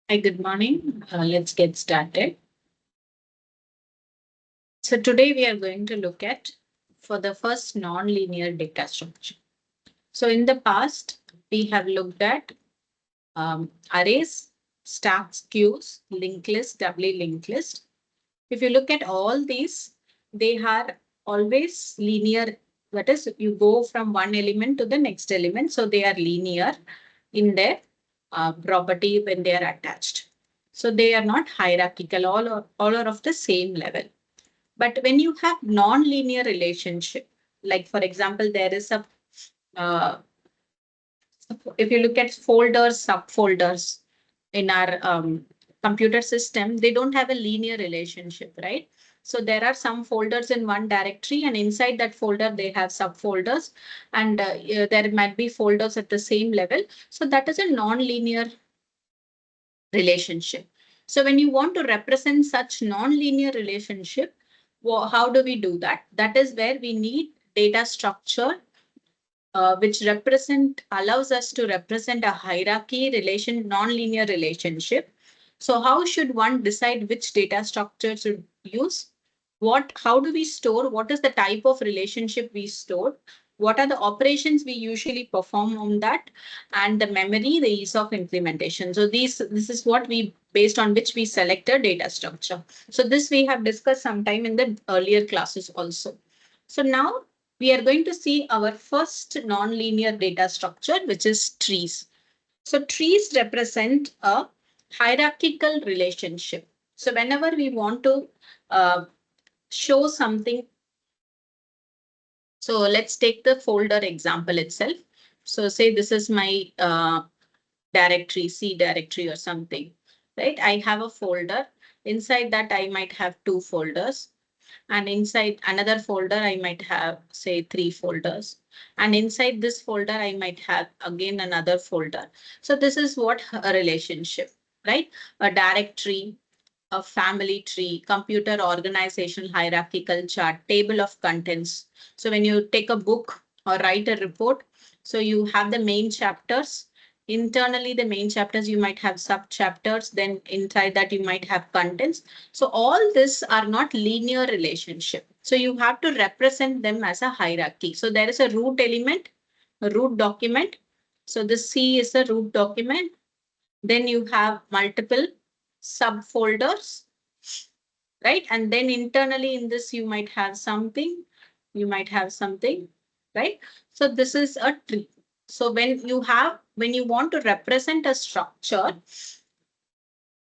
Hi, good morning. Let's get started. So today we are going to look at for the first non-linear data structure. So in the past, we have looked at arrays, stacks, queues, linked list, doubly linked list. If you look at all these, they are always linear. That is, you go from one element to the next element. So they are linear in their property when they are attached. So they are not hierarchical, all are of the same level. But when you have non-linear relationship, like for example, there is a uh, if you look at folders, subfolders in our computer system, they don't have a linear relationship, right? So there are some folders in one directory, and inside that folder, they have subfolders, and there might be folders at the same level. So that is a non-linear relationship. So when you want to represent such non-linear relationship, how do we do that? That is where we need data structure which represent allows us to represent a hierarchy relation, non-linear relationship. So how should one decide which data structure to use? How do we store? What is the type of relationship we store? What are the operations we usually perform on that? And the memory, the ease of implementation. So this is what we based on which we select a data structure. So this we have discussed sometime in the earlier classes also. So now we are going to see our first nonlinear data structure, which is trees. So trees represent a hierarchical relationship. So whenever we want to uh, show something, so let's take the folder example itself. So say this is my directory, C directory or something, right? I have a folder. Inside that, I might have two folders. And inside another folder, I might have, say, three folders. And inside this folder, I might have again another folder. So this is what a relationship, right? A directory, a family tree, computer organizational hierarchical chart, table of contents. So when you take a book or write a report, so you have the main chapters. Internally, the main chapters, you might have sub chapters. Then inside that, you might have contents. So all this are not linear relationship. So you have to represent them as a hierarchy. So there is a root element, a root document. So the C is a root document. Then you have multiple subfolders, right? And then internally in this, you might have something, right? So this is a tree. So when you want to represent a structure,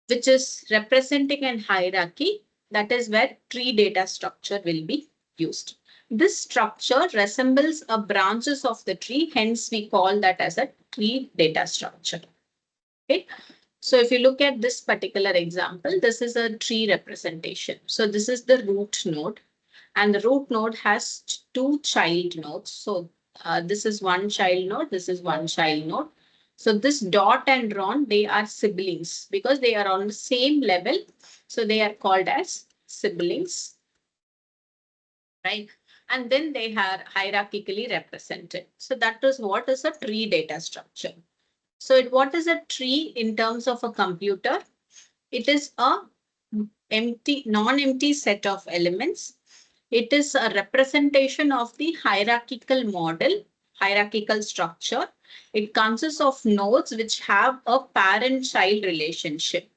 which is representing an hierarchy, that is where tree data structure will be used. This structure resembles a branches of the tree, hence we call that as a tree data structure. Okay. So if you look at this particular example, this is a tree representation. So this is the root node, and the root node has two child nodes. So this is one child node, this is one child node. So this dot and ron, they are siblings because they are on the same level. So they are called as siblings, right? And then they are hierarchically represented. So that is what is a tree data structure. So what is a tree in terms of a computer? It is a non-empty set of elements. It is a representation of the hierarchical model, hierarchical structure. It consists of nodes which have a parent-child relationship.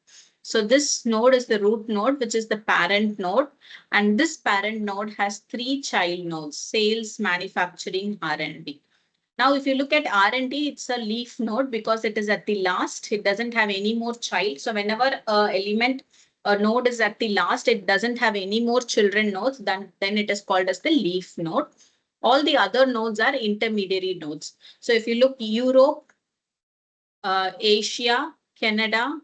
So this node is the root node, which is the parent node. And this parent node has three child nodes: sales, manufacturing, R&D. Now, if you look at R&D, it's a leaf node because it is at the last. It doesn't have any more child. So whenever a node is at the last, it doesn't have any more children nodes, then it is called as the leaf node. All the other nodes are intermediary nodes. So if you look Europe, Asia, Canada,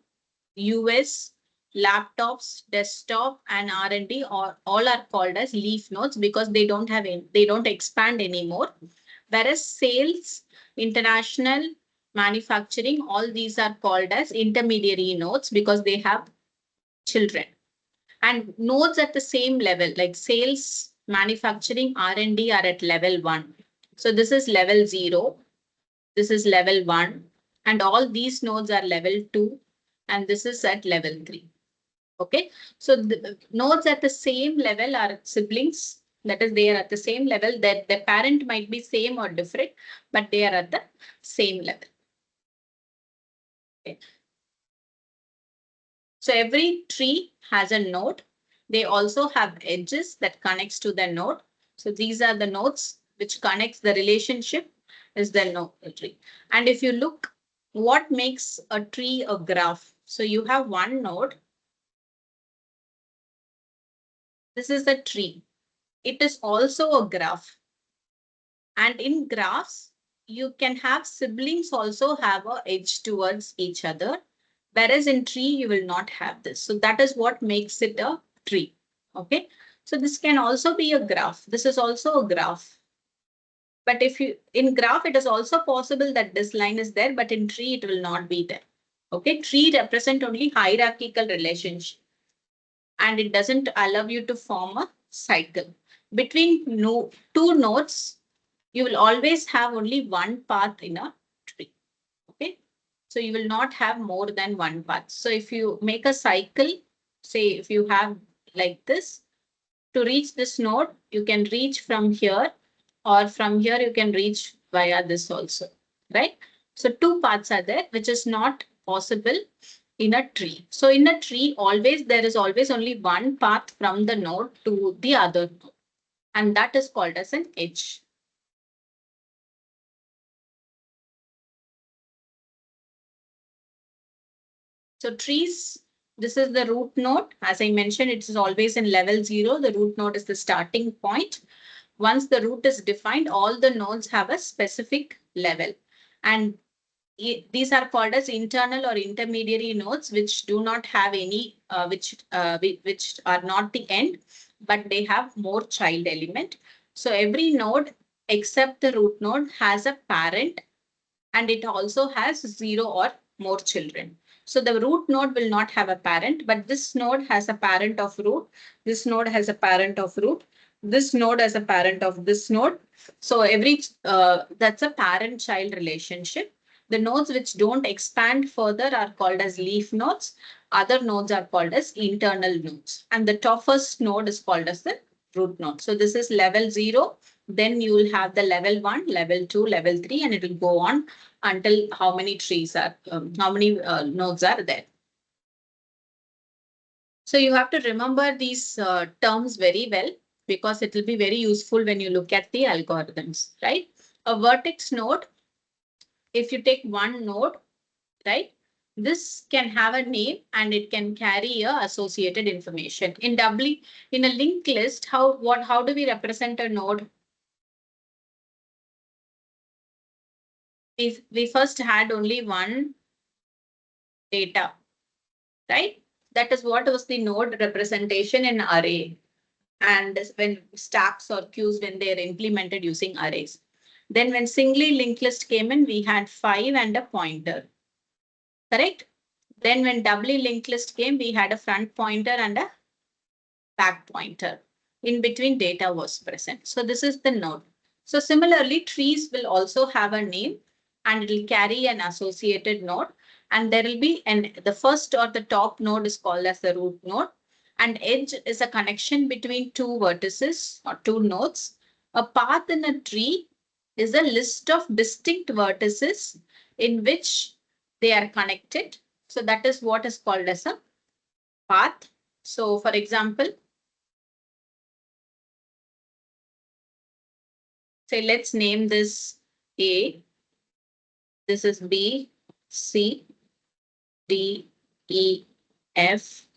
US, laptops, desktop, and R&D all are called as leaf nodes because they don't expand anymore. Whereas sales, international, manufacturing, all these are called as intermediary nodes because they have children. And nodes at the same level, like sales, manufacturing, R&D are at level 1. So this is level 0. This is level 1. And all these nodes are level 2. and this is at level 3. Okay, so the nodes at the same level are siblings. That is, they are at the same level. That the parent might be same or different, but they are at the same level. Okay. So every tree has a node. They also have edges that connects to the node. So these are the nodes which connects the relationship is the node tree. And if you look, what makes a tree a graph? So you have one node. This is a tree. It is also a graph. And in graphs, you can have siblings also have a edge towards each other. Whereas in tree, you will not have this. So that is what makes it a tree. Okay. So this can also be a graph. This is also a graph. But if you in graph, it is also possible that this line is there, but in tree, it will not be there. Okay. Tree represent only hierarchical relationship, and it doesn't allow you to form a cycle. Between two nodes, you will always have only one path in a tree. Okay. So you will not have more than one path. So if you make a cycle, say if you have like this, to reach this node, you can reach from here, or from here you can reach via this also, right? So two paths are there, which is not possible in a tree. So in a tree, always there is always only one path from the node to the other node, and that is called as an edge. So trees, this is the root node. As I mentioned, it is always in level 0. The root node is the starting point. Once the root is defined, all the nodes have a specific level. And these are called as internal or intermediary nodes, which do not have any, which are not the end, but they have more child element. So every node except the root node has a parent, and it also has 0 or more children. So the root node will not have a parent, but this node has a parent of root. This node has a parent of root. This node has a parent of this node. So that's a parent-child relationship. The nodes which don't expand further are called as leaf nodes. Other nodes are called as internal nodes. And the toughest node is called as the root node. So this is level 0. Then you will have the level 1, level 2, level 3, and it will go on until how many trees are, how many nodes are there. So you have to remember these terms very well, because it will be very useful when you look at the algorithms, right? A vertex node, if you take one node, right? This can have a name and it can carry a associated information. In in a linked list, how do we represent a node? We first had only one data, right? That is what was the node representation in array. And when stacks or queues, when they are implemented using arrays. Then when singly linked list came in, we had 5 and a pointer, correct? Then when doubly linked list came, we had a front pointer and a back pointer. In between data was present. So this is the node. So similarly, trees will also have a name and it will carry an associated node. And there will be the first or the top node is called as the root node. And edge is a connection between two vertices or two nodes. A path in a tree is a list of distinct vertices in which they are connected. So that is what is called as a path. So for example, say let's name this A, this is B, C, D, E, F,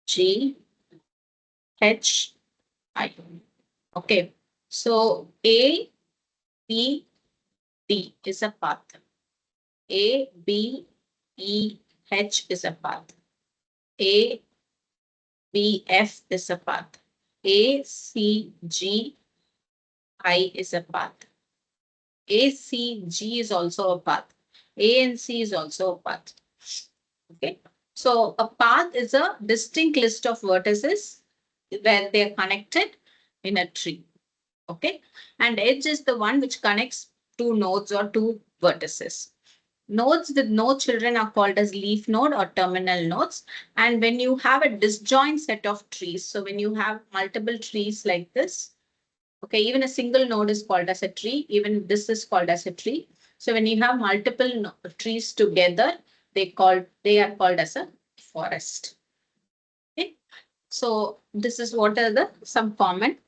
G, H, I. Okay, so A, B, D is a path. A, B, E, H is a path. A, B, F is a path. A, C, G, I is a path. A, C, G is also a path. A and C is also a path. Okay. So a path is a distinct list of vertices where they are connected in a tree. Okay. And edge is the one which connects two nodes or two vertices. Nodes with no children are called as leaf node or terminal nodes. And when you have a disjoint set of trees, so when you have multiple trees like this, okay, even a single node is called as a tree, even this is called as a tree. So when you have multiple trees together, they are called as a forest. Okay. So this is what are the some common.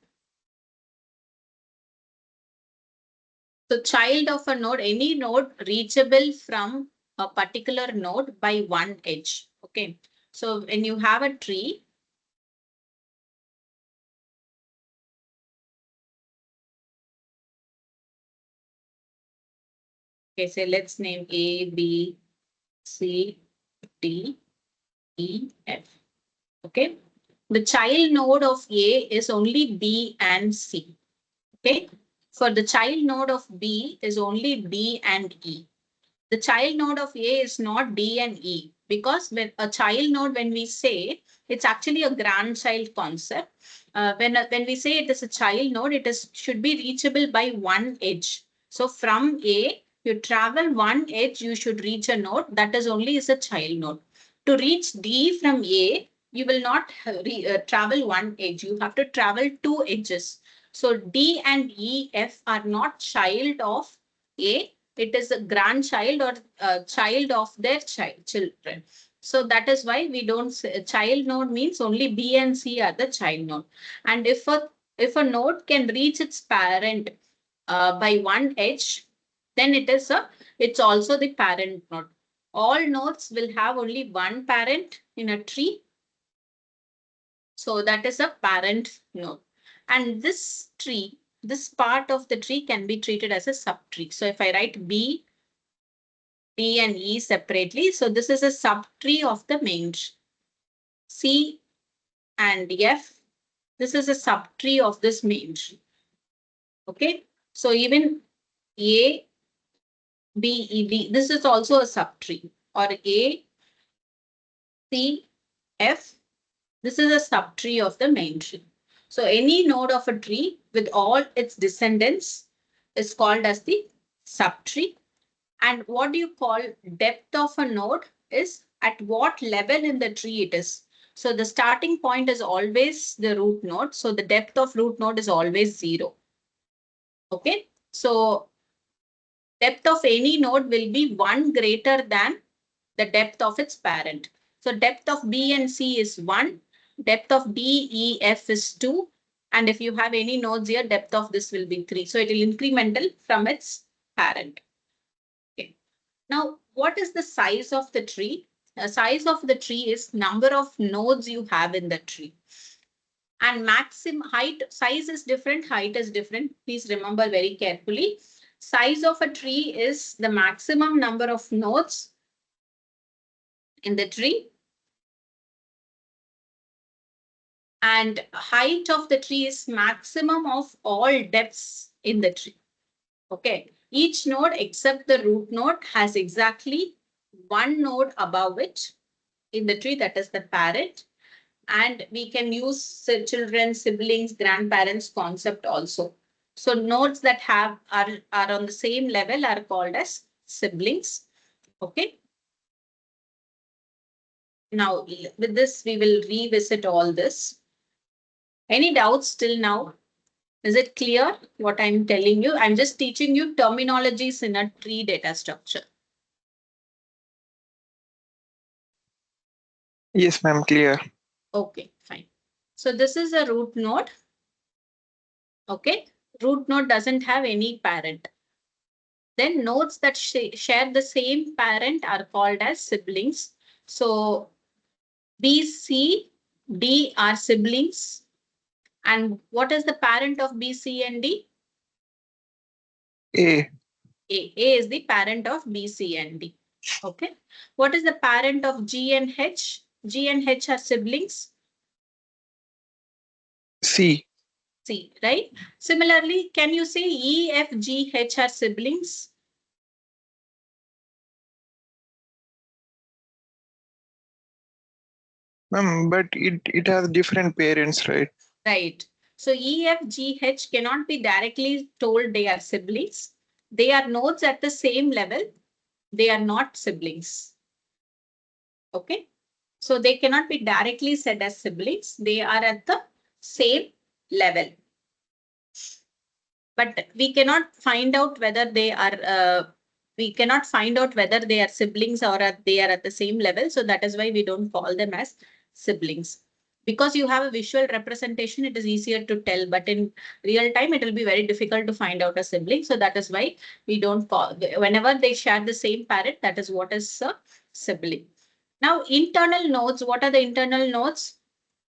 So child of a node, any node reachable from a particular node by one edge. Okay. So when you have a tree, okay, say let's name A, B, C, D, E, F. Okay. The child node of A is only B and C. Okay. For the child node of B is only D and E. The child node of A is not D and E because when a child node, when we say it's actually a grandchild concept. When we say it is a child node, it is should be reachable by one edge. So from A, you travel one edge, you should reach a node that is only is a child node. To reach D from A, you will not travel one edge. You have to travel two edges. So D and E, F are not child of A. It is a grandchild or child of their children. So that is why we don't say child node means only B and C are the child node. And if a node can reach its parent by one edge, then it's also the parent node. All nodes will have only one parent in a tree. So that is a parent node. And this tree, this part of the tree can be treated as a subtree. So if I write B, D and E separately, so this is a subtree of the main tree. C and F, this is a subtree of this main tree. Okay, so even A, B, E, D, this is also a subtree, or A, C, F, this is a subtree of the main tree. So any node of a tree with all its descendants is called as the subtree. And what do you call depth of a node is at what level in the tree it is. So the starting point is always the root node. So the depth of root node is always 0. Okay. So depth of any node will be 1 greater than the depth of its parent. So depth of B and C is 1. Depth of D, E, F is 2. And if you have any nodes here, depth of this will be 3. So it will incremental from its parent. Okay. Now, what is the size of the tree? The size of the tree is number of nodes you have in the tree. And maximum height, size is different, height is different. Please remember very carefully. Size of a tree is the maximum number of nodes in the tree. And height of the tree is maximum of all depths in the tree. Okay. Each node except the root node has exactly one node above it in the tree, that is the parent. And we can use children, siblings, grandparents concept also. So nodes that are on the same level are called as siblings. Okay. Now with this, we will revisit all this. Any doubts till now? Is it clear what I'm telling you? I'm just teaching you terminologies in a tree data structure. Yes, ma'am, clear. Okay, fine. So this is a root node. Okay, root node doesn't have any parent. Then nodes that share the same parent are called as siblings. So B, C, D are siblings. And what is the parent of B, C, and D? A. A is the parent of B, C, and D. Okay. What is the parent of G and H? G and H are siblings. C. C, right? Similarly, can you say E, F, G, H are siblings? Ma'am, but it has different parents, right? Right. So E, F, G, H cannot be directly told they are siblings. They are nodes at the same level. they are not siblings. Okay. So they cannot be directly said as siblings. They are at the same level. But we cannot find out whether they are siblings or they are at the same level. So that is why we don't call them as siblings. Because you have a visual representation, it is easier to tell. But in real time, it will be very difficult to find out a sibling. So that is why we don't call. Whenever they share the same parent, that is what is a sibling. Now, internal nodes. What are the internal nodes?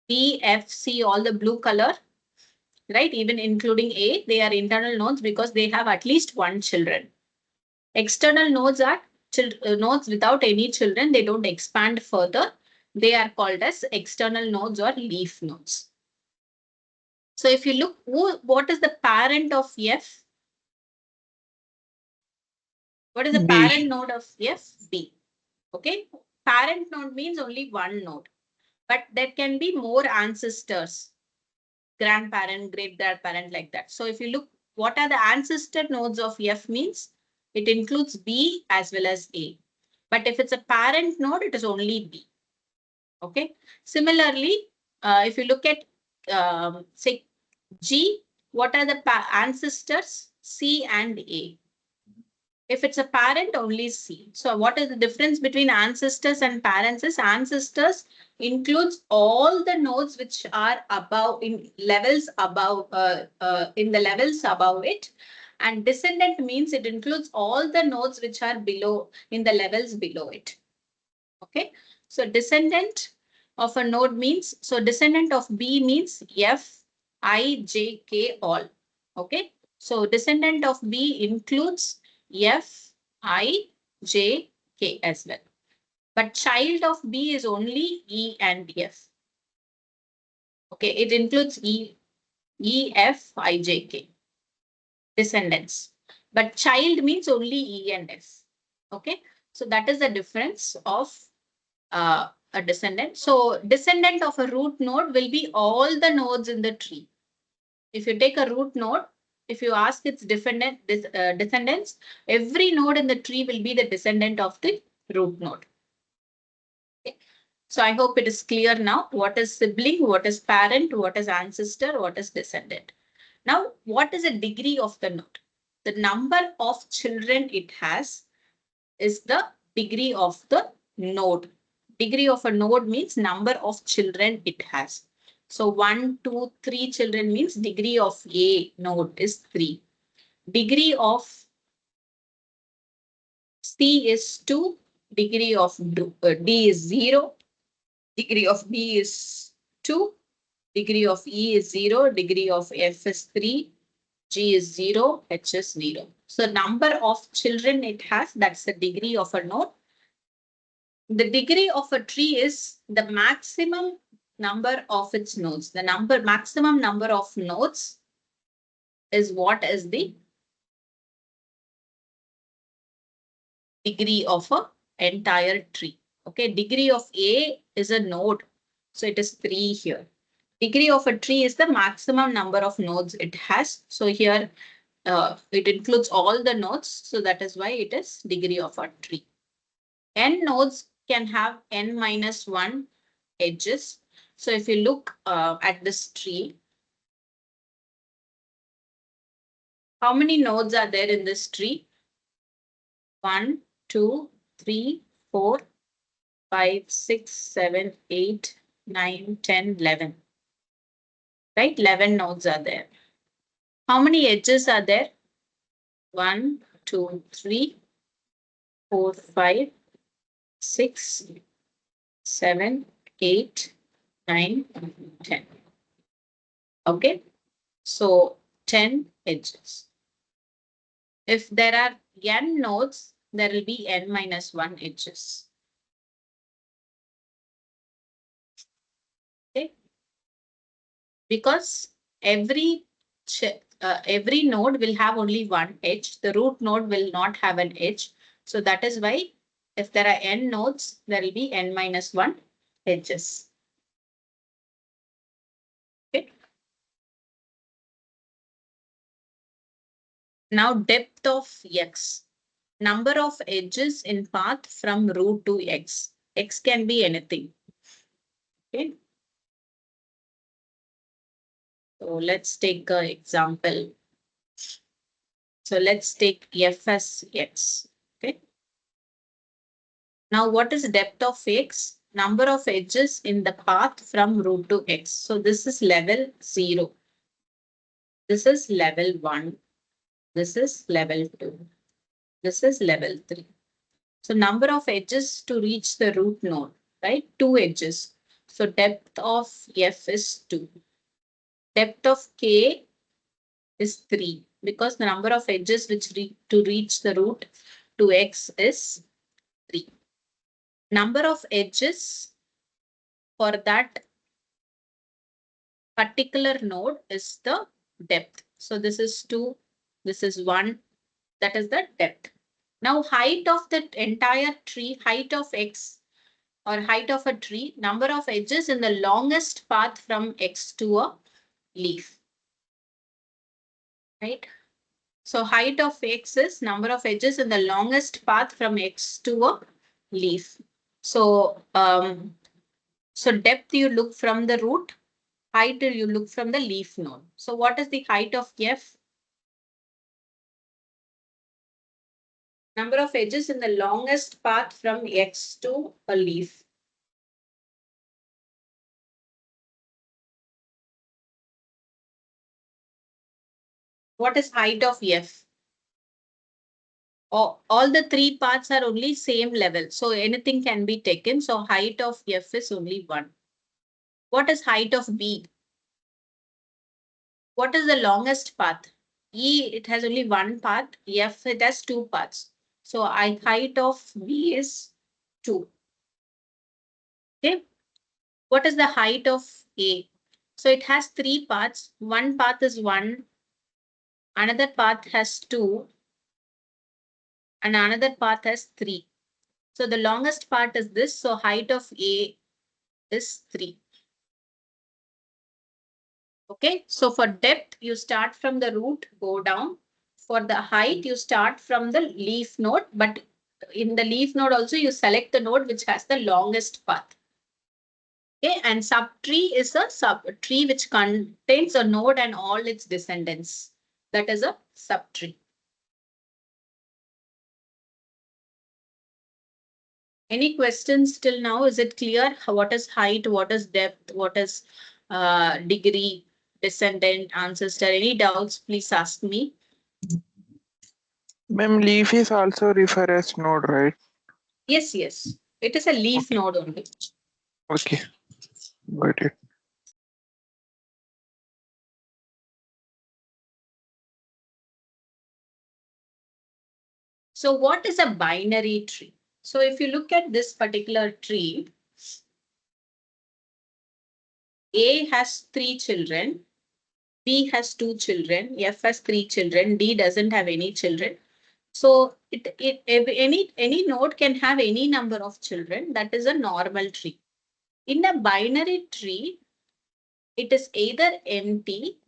B, F, C, all the blue color. Right, even including A, they are internal nodes because they have at least one children. External nodes are nodes without any children. They don't expand further. They are called as external nodes or leaf nodes. So if you look, what is the parent of F? What is the B. parent node of F? B. Okay. Parent node means only one node, but there can be more ancestors, grandparent, great grandparent, like that. So if you look, what are the ancestor nodes of F means it includes B as well as A. But if it's a parent node, it is only B. Okay. Similarly, if you look at say G, what are the ancestors? C and A. If it's a parent, only C. So what is the difference between ancestors and parents is ancestors includes all the nodes which are above in levels above in the levels above it. And descendant means it includes all the nodes which are below in the levels below it. Okay. So descendant of a node means, so descendant of B means F, I, J, K all. Okay. So descendant of B includes F, I, J, K as well. But child of B is only E and F. Okay, it includes E, F, I, J, K. Descendants. But child means only E and F. Okay, so that is the difference of a descendant. So descendant of a root node will be all the nodes in the tree. If you take a root node, if you ask its descendants, every node in the tree will be the descendant of the root node. Okay. So I hope it is clear now what is sibling, what is parent, what is ancestor, what is descendant. Now, what is the degree of the node? The number of children it has is the degree of the node. Degree of a node means number of children it has. So 1, 2, 3 children means degree of A node is 3. Degree of C is 2. Degree of D is 0. Degree of B is 2. Degree of E is 0. Degree of F is 3. G is 0. H is 0. So number of children it has, that's the degree of a node. The degree of a tree is the maximum number of its nodes. The maximum number of nodes is what is the degree of a entire tree. Okay, degree of A is a node. So it is 3 here. Degree of a tree is the maximum number of nodes it has. So here it includes all the nodes. So that is why it is degree of a tree. N nodes can have n minus 1 edges. So if you look at this tree, how many nodes are there in this tree? 1, 2, 3, 4, 5, 6, 7, 8, 9, 10, 11. Right? 11 nodes are there. How many edges are there? 1, 2, 3, 4, 5, 6, 7, 8, 9, 10. Okay. So 10 edges. If there are n nodes, there will be n minus 1 edges. Okay. Because every node will have only one edge. The root node will not have an edge. So that is why if there are n nodes, there will be n minus 1 edges. Okay. Now depth of X. number of edges in path from root to x. X can be anything. Okay. So let's take an example. So let's take f as x. Okay. Now what is depth of x? Number of edges in the path from root to x. So this is level 0. This is level 1. This is level 2. This is level 3. So number of edges to reach the root node, right? 2 edges. So depth of f is 2. Depth of k is 3 because the number of edges which to reach the root to x is 3. Number of edges for that particular node is the depth. So this is 2, this is 1, that is the depth. Now height of the entire tree, height of x or height of a tree, number of edges in the longest path from x to a leaf, right? So height of x is number of edges in the longest path from x to a leaf. So, so depth you look from the root, height you look from the leaf node. So what is the height of f? Number of edges in the longest path from x to a leaf. What is height of f? All the 3 paths are only same level. So anything can be taken. So height of f is only 1. What is height of b? What is the longest path? E, it has only one path. F, it has 2 paths. So height of B is 2. Okay. What is the height of A? So it has 3 paths. One path is 1. Another path has 2. And another path has 3. So the longest part is this. So height of A is 3. Okay. So for depth, you start from the root, go down. For the height, you start from the leaf node, but in the leaf node also you select the node which has the longest path. Okay, and subtree is a subtree which contains a node and all its descendants. That is a subtree. Any questions till now? Is it clear? What is height? What is depth? What is degree, descendant, ancestor? Any doubts? Please ask me. Ma'am, leaf is also referred as node, right? Yes, yes. It is a leaf node only. Okay, got it. So what is a binary tree? So if you look at this particular tree, A has 3 children, B has 2 children, F has 3 children, D doesn't have any children. So any node can have any number of children. That is a normal tree. In a binary tree, it is either empty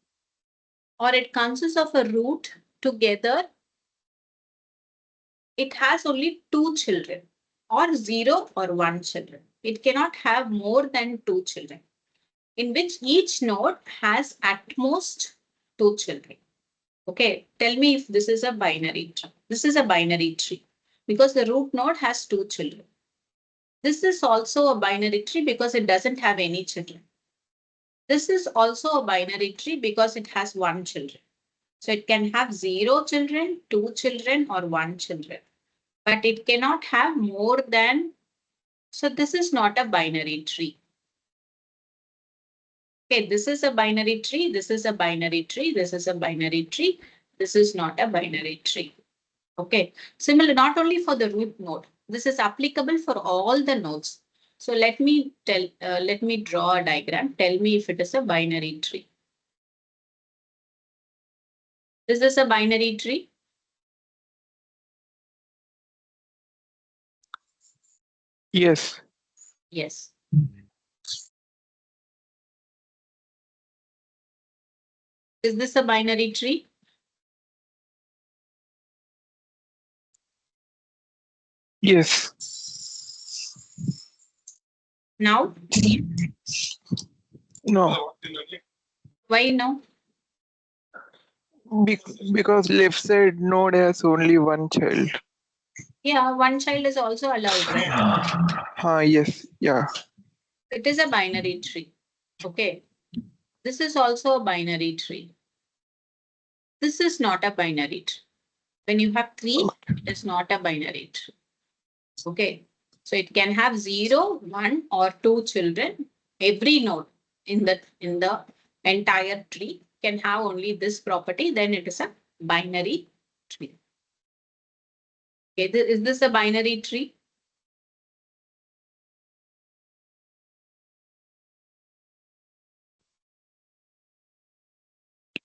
or it consists of a root together. It has only 2 children or 0 or 1 children. It cannot have more than 2 children, in which each node has at most 2 children. Okay, tell me if this is a binary tree. This is a binary tree because the root node has 2 children. This is also a binary tree because it doesn't have any children. This is also a binary tree because it has 1 children. So it can have 0 children, 2 children, or 1 children. But it cannot have more than. So this is not a binary tree. Okay, this is a binary tree. This is a binary tree. This is a binary tree. This is not a binary tree. Okay, similar not only for the root node. This is applicable for all the nodes. So let me draw a diagram. Tell me if it is a binary tree. Is this a binary tree? Yes. Yes. Is this a binary tree? Yes. Now, No. why no? Because left side node has only one child. Yeah, one child is also allowed, right? Yes. Yeah. It is a binary tree. Okay. This is also a binary tree. This is not a binary tree. When you have three, it is not a binary tree. Okay. So it can have 0, 1, or 2 children. Every node in the entire tree can have only this property. Then it is a binary tree. Okay. Is this a binary tree?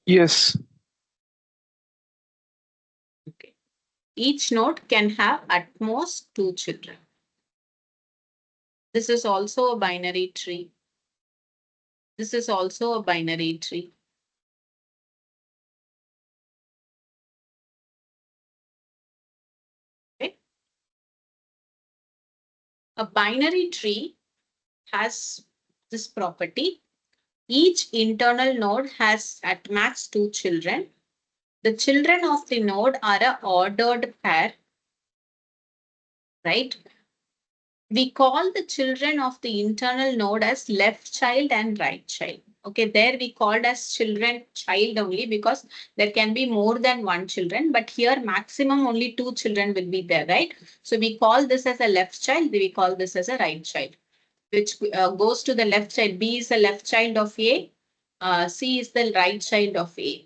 Yes. Okay. Each node can have at most 2 children. This is also a binary tree. This is also a binary tree. Okay. A binary tree has this property. Each internal node has at max 2 children. The children of the node are a ordered pair, right? We call the children of the internal node as left child and right child. Okay, there we called as children child only because there can be more than one children, but here maximum only 2 children will be there, right? So we call this as a left child, we call this as a right child, which goes to the left side. B is the left child of A, C is the right child of A,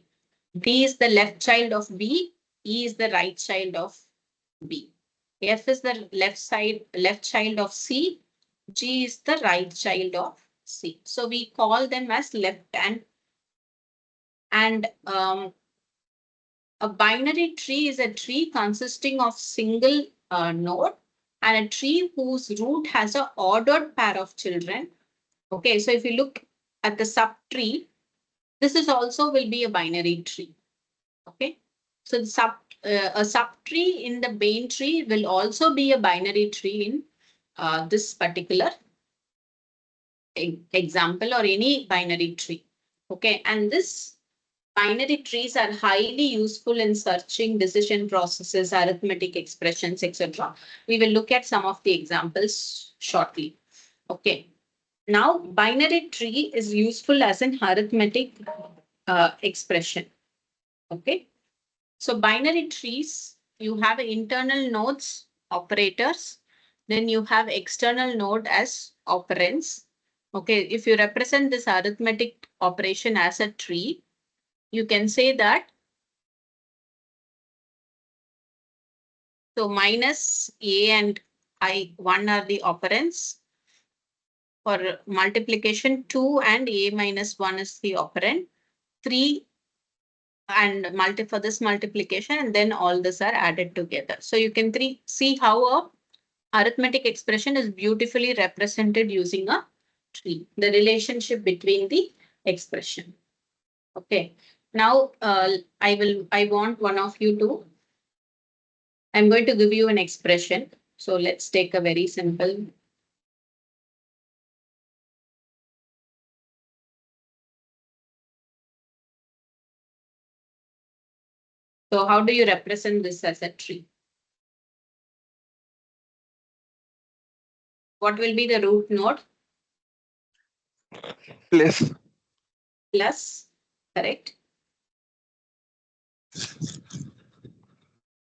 D is the left child of B, E is the right child of B. F is the left child of C, G is the right child of C. So we call them as left and a binary tree is a tree consisting of single node and a tree whose root has a ordered pair of children. Okay, so if you look at the subtree, this is also will be a binary tree. Okay, so a subtree in the main tree will also be a binary tree in this particular example or any binary tree. Okay, and this binary trees are highly useful in searching decision processes, arithmetic expressions, etc. We will look at some of the examples shortly. Okay. Now, binary tree is useful as an arithmetic expression. Okay. So binary trees, you have internal nodes, operators, then you have external node as operands. Okay. If you represent this arithmetic operation as a tree, you can say that so minus A and I1 are the operands. For multiplication, 2 and A minus 1 is the operand. 3 and for this multiplication, and then all this are added together. So you can see how a arithmetic expression is beautifully represented using a tree, the relationship between the expression. Okay. Now I want one of you to, I'm going to give you an expression. So let's take a very simple. So how do you represent this as a tree? What will be the root node? Plus. Plus, correct.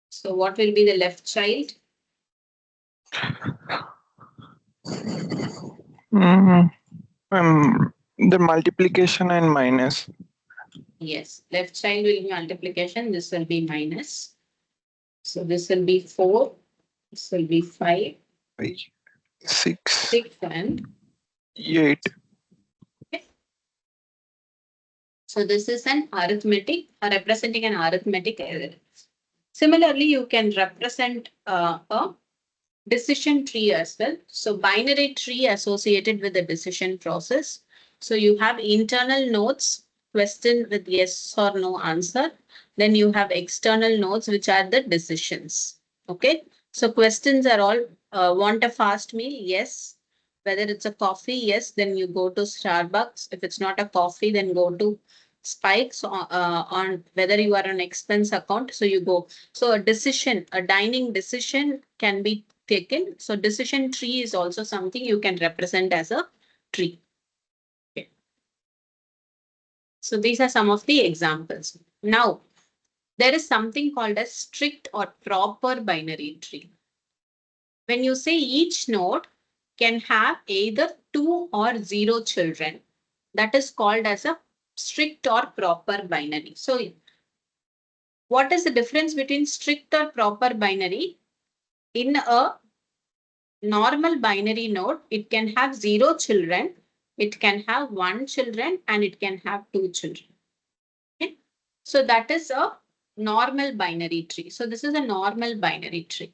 So what will be the left child? The multiplication and minus. Yes, left child will be multiplication. This will be minus. So this will be 4. This will be 5. 6. 6 and 8. okay. So this is an arithmetic, representing an arithmetic error. Similarly, you can represent a decision tree as well. So binary tree associated with the decision process. So you have internal nodes, question with yes or no answer. Then you have external nodes, which are the decisions. Okay. So questions are all, want a fast meal? Yes. Whether it's a coffee, yes, then you go to Starbucks. If it's not a coffee, then go to Spikes on whether you are on expense account. So you go. So a decision, a dining decision can be taken. So decision tree is also something you can represent as a tree. Okay. So these are some of the examples. Now, there is something called a strict or proper binary tree. When you say each node can have either 2 or 0 children, that is called as a strict or proper binary. So what is the difference between strict or proper binary? In a normal binary node, it can have 0 children, it can have 1 children, and it can have 2 children. Okay? So that is a normal binary tree. So this is a normal binary tree.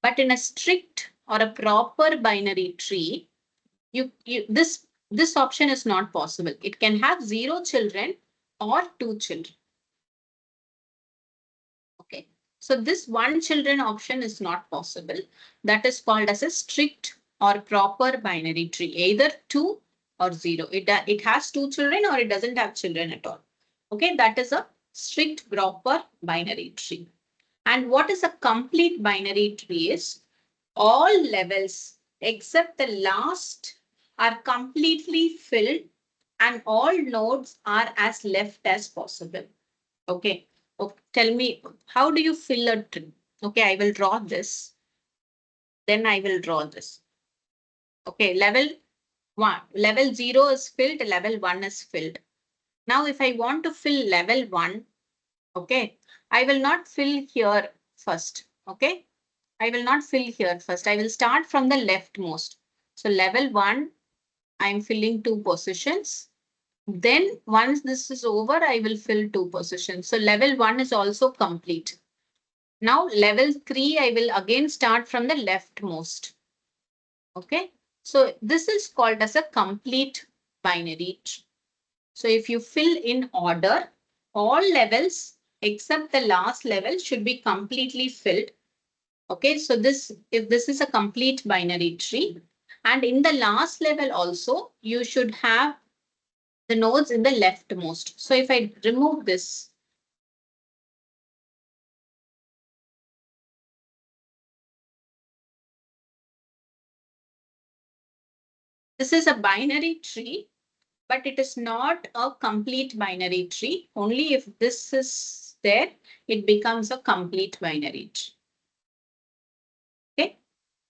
But in a strict or a proper binary tree, this option is not possible. It can have 0 children or 2 children. Okay. So this 1 children option is not possible. That is called as a strict or proper binary tree, either 2 or 0. It has 2 children or it doesn't have children at all. Okay, that is a strict proper binary tree. And what is a complete binary tree is all levels except the last are completely filled and all nodes are as left as possible. Okay. Tell me, how do you fill a tree? Okay, I will draw this. Then I will draw this. Okay, level 1, level 0 is filled, level 1 is filled. Now, if I want to fill level 1, okay, I will not fill here first. Okay, I will not fill here first. I will start from the leftmost. So level 1, I'm filling 2 positions. Then once this is over, I will fill 2 positions. So level 1 is also complete. Now level 3, I will again start from the leftmost. Okay. So this is called as a complete binary tree. So if you fill in order, all levels except the last level should be completely filled. Okay, so if this is a complete binary tree, and in the last level also, you should have the nodes in the leftmost. So if I remove this, this is a binary tree, but it is not a complete binary tree. Only if this is there, it becomes a complete binary tree. Okay,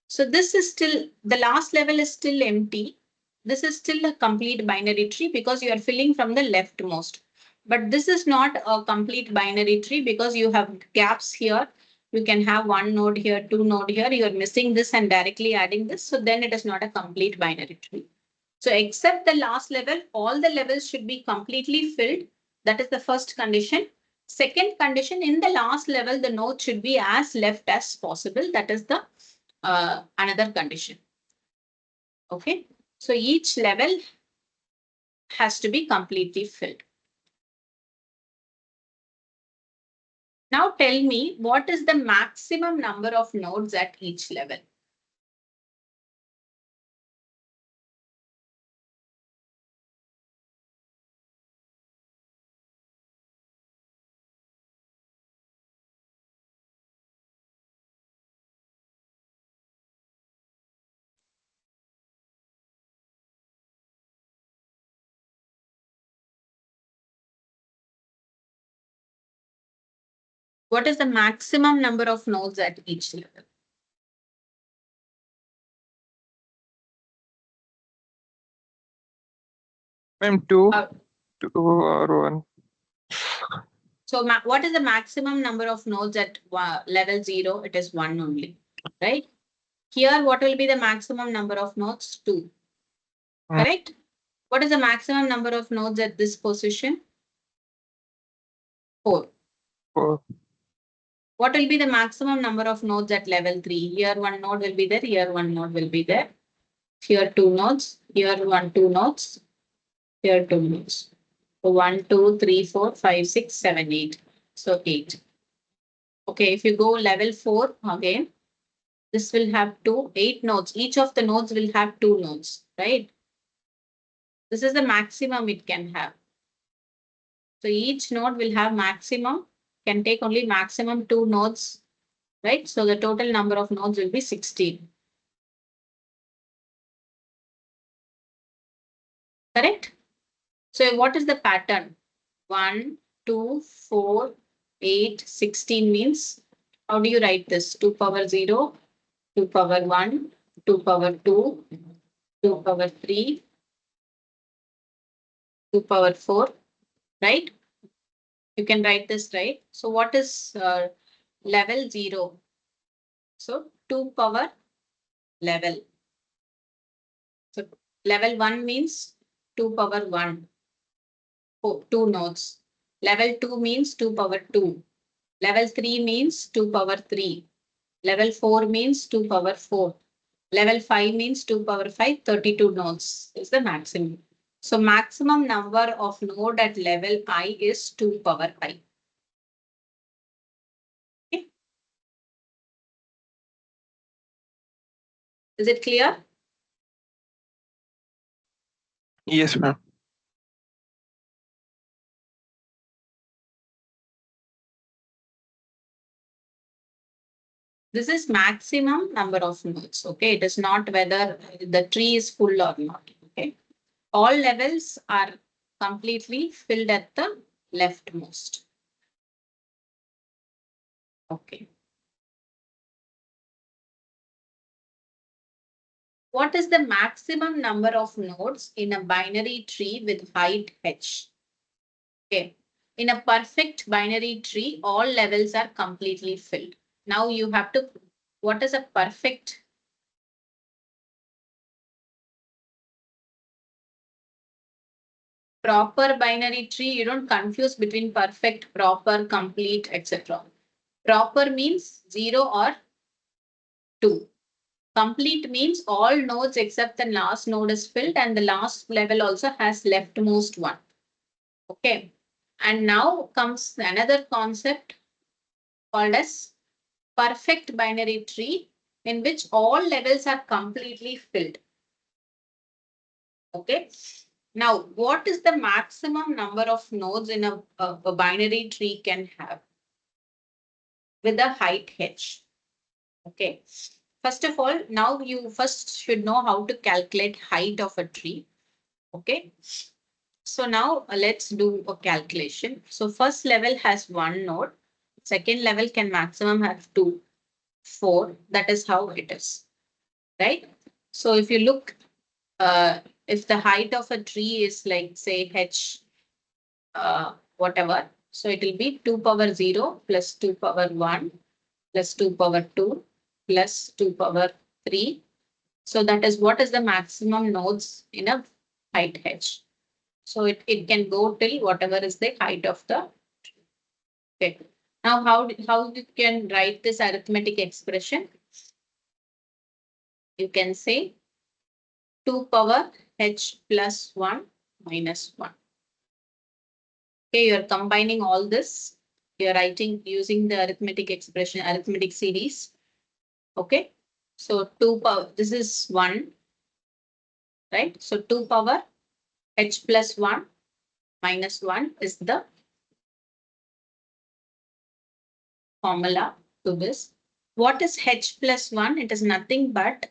so this is still, the last level is still empty. This is still a complete binary tree because you are filling from the leftmost. But this is not a complete binary tree because you have gaps here. You can have 1 node here, 2 node here. You're missing this and directly adding this. So then it is not a complete binary tree. So except the last level, all the levels should be completely filled. That is the first condition. Second condition, in the last level, the node should be as left as possible. That is the another condition. Okay. So each level has to be completely filled. Now tell me, what is the maximum number of nodes at each level? What is the maximum number of nodes at each level? I'm two, Uh, 2 or 1. So what is the maximum number of nodes at level 0? It is 1 only, right? Here, what will be the maximum number of nodes? 2, correct? What is the maximum number of nodes at this position? 4. 4. What will be the maximum number of nodes at level 3? Here 1 node will be there, here 1 node will be there. Here 2 nodes, here 2 nodes, here 2 nodes. So 1, 2, 3, 4, 5, 6, 7, 8. So 8. Okay, if you go level 4 again, This will have 8 nodes. Each of the nodes will have 2 nodes, right? This is the maximum it can have. So each node will have maximum, can take only maximum 2 nodes, right? So the total number of nodes will be 16. Correct? So what is the pattern? 1, 2, 4, 8, 16 means, how do you write this? 2 power 0, 2 power 1, 2 power 2, 2 power 3, 2 power 4, right? You can write this, right? So what is level 0? So 2 power level. So level 1 means 2 power 1, 2 nodes. Level 2 means 2 power 2. Level 3 means 2 power 3. Level 4 means 2 power 4. Level 5 means 2 power 5, 32 nodes is the maximum. So maximum number of node at level I is 2 power I. Okay. Is it clear? Yes, ma'am. This is maximum number of nodes. Okay. It is not whether the tree is full or not. Okay. All levels are completely filled at the leftmost. Okay. What is the maximum number of nodes in a binary tree with height h? Okay. In a perfect binary tree, all levels are completely filled. Now you have to, what is a perfect? Proper binary tree, you don't confuse between perfect, proper, complete, etc. Proper means 0 or 2. Complete means all nodes except the last node is filled and the last level also has leftmost one. Okay. And now comes another concept called as perfect binary tree in which all levels are completely filled. Okay. Now, what is the maximum number of nodes in a binary tree can have with a height h? Okay. First of all, now you first should know how to calculate height of a tree. Okay. So now let's do a calculation. So first level has 1 node. Second level can maximum have 2, 4. That is how it is. Right. So if you look, if the height of a tree is like say h whatever. So it will be 2 power 0 plus 2 power 1 plus 2 power 2 plus 2 power 3. So that is what is the maximum nodes in a height h. So it can go till whatever is the height of the tree. Okay. Now how you can write this arithmetic expression? You can say 2 power h plus 1 minus 1. Okay, you're combining all this. You're writing using the arithmetic expression, arithmetic series. Okay. So 2 power, this is 1, right? So 2 power h plus 1 minus 1 is the formula to this. What is h plus 1? It is nothing but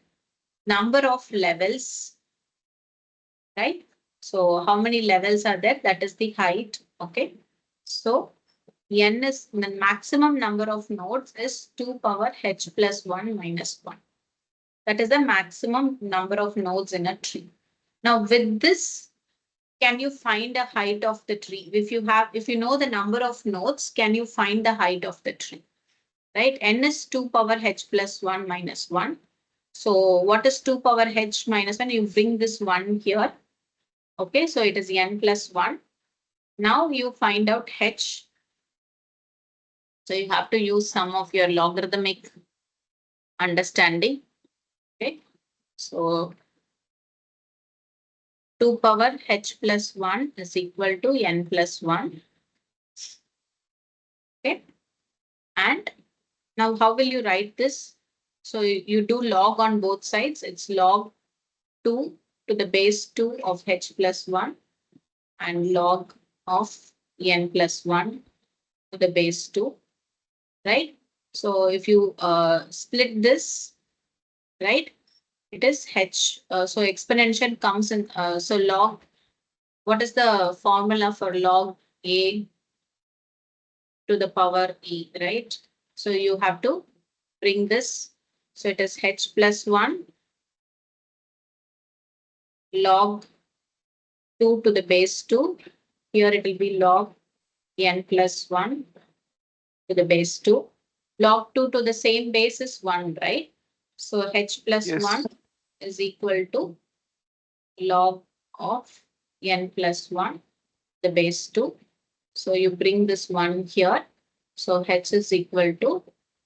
number of levels, right? So how many levels are there? That is the height. Okay. So n is the maximum number of nodes is 2 power h plus 1 minus 1. That is the maximum number of nodes in a tree. Now with this, can you find the height of the tree? If you know the number of nodes, can you find the height of the tree? Right? N is 2 power h plus 1 minus 1. So what is 2 power h minus 1? You bring this 1 here. Okay, so it is n plus 1. Now you find out h. So you have to use some of your logarithmic understanding. Okay, so 2 power h plus 1 is equal to n plus 1. Okay, and now how will you write this? So you do log on both sides. It's log 2 to the base 2 of h plus 1 and log of n plus 1 to the base 2, right? So if you split this, right, it is h. So exponential comes in. So log, what is the formula for log a to the power e, right? So you have to bring this. So it is h plus 1 log 2 to the base 2. Here it will be log n plus 1 to the base 2. Log 2 to the same base is 1, right? So h plus Yes. 1 is equal to log of n plus 1 the base 2. So you bring this 1 here. So h is equal to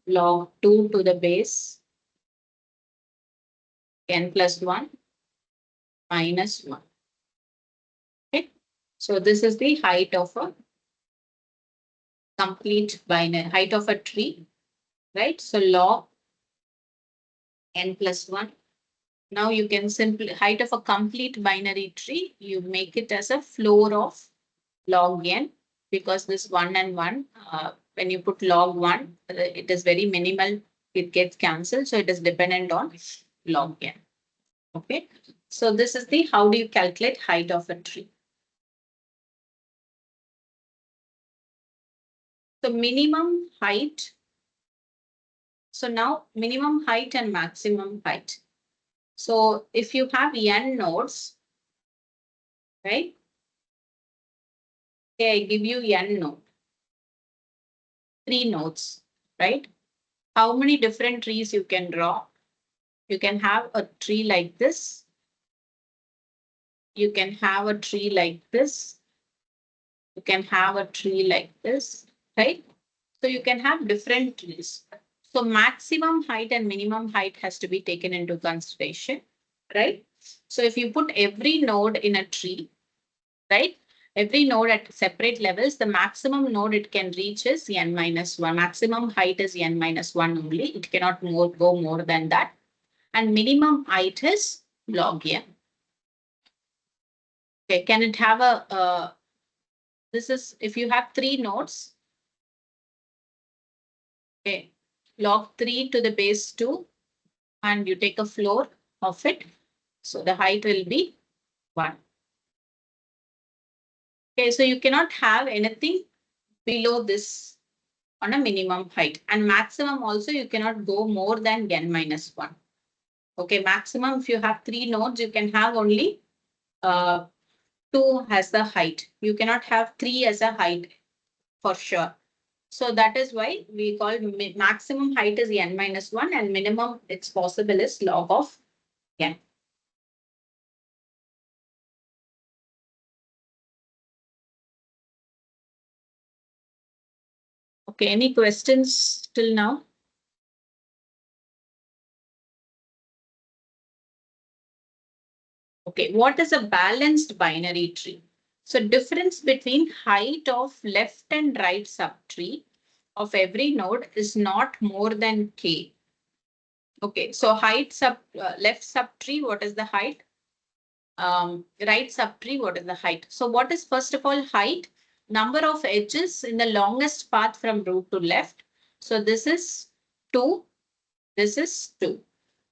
log 2 to the base n plus 1 minus 1. Okay. So this is the height of a complete binary, height of a tree, right? So log n plus 1. Now you can simply, height of a complete binary tree, you make it as a floor of log n, because this 1 and 1, when you put log 1, it is very minimal, it gets cancelled. So it is dependent on log n. Okay. So this is the, how do you calculate height of a tree? So minimum height. So now minimum height and maximum height. So if you have n nodes, right? Okay, I give you n node, 3 nodes, right? How many different trees you can draw? You can have a tree like this. You can have a tree like this. You can have a tree like this, right? So you can have different trees. So maximum height and minimum height has to be taken into consideration, right? So if you put every node in a tree, right? Every node at separate levels, the maximum node it can reach is n minus 1. Maximum height is n minus 1 only. It cannot go more than that. And minimum height is log n. Okay, can it have a, this is, if you have 3 nodes, okay, log 3 to the base 2, and you take a floor of it. So the height will be 1. Okay, so you cannot have anything below this on a minimum height, and maximum also you cannot go more than n minus 1. Okay, maximum if you have 3 nodes, you can have only 2 as the height. You cannot have 3 as a height for sure. So that is why we call maximum height is n minus 1 and minimum it's possible is log of n. Okay, any questions till now? Okay, what is a balanced binary tree? So difference between height of left and right subtree of every node is not more than k. Okay, so height left subtree, what is the height? Right subtree, what is the height? So what is first of all height? Number of edges in the longest path from root to left. So this is 2, this is 2,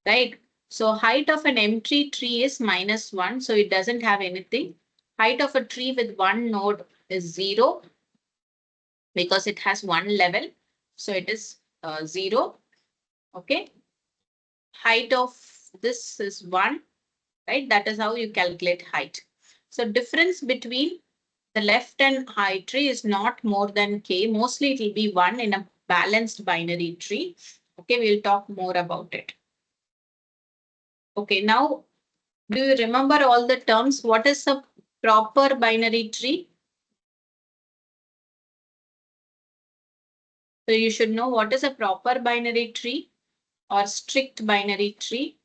right? So height of an empty tree is minus 1, so it doesn't have anything. Height of a tree with one node is 0 because it has one level. So it is 0, okay? Height of this is 1, right? That is how you calculate height. So difference between the left and right tree is not more than k. Mostly it will be 1 in a balanced binary tree. Okay, we'll talk more about it. Okay, now do you remember all the terms? What is a proper binary tree? So you should know what is a proper binary tree or strict binary tree.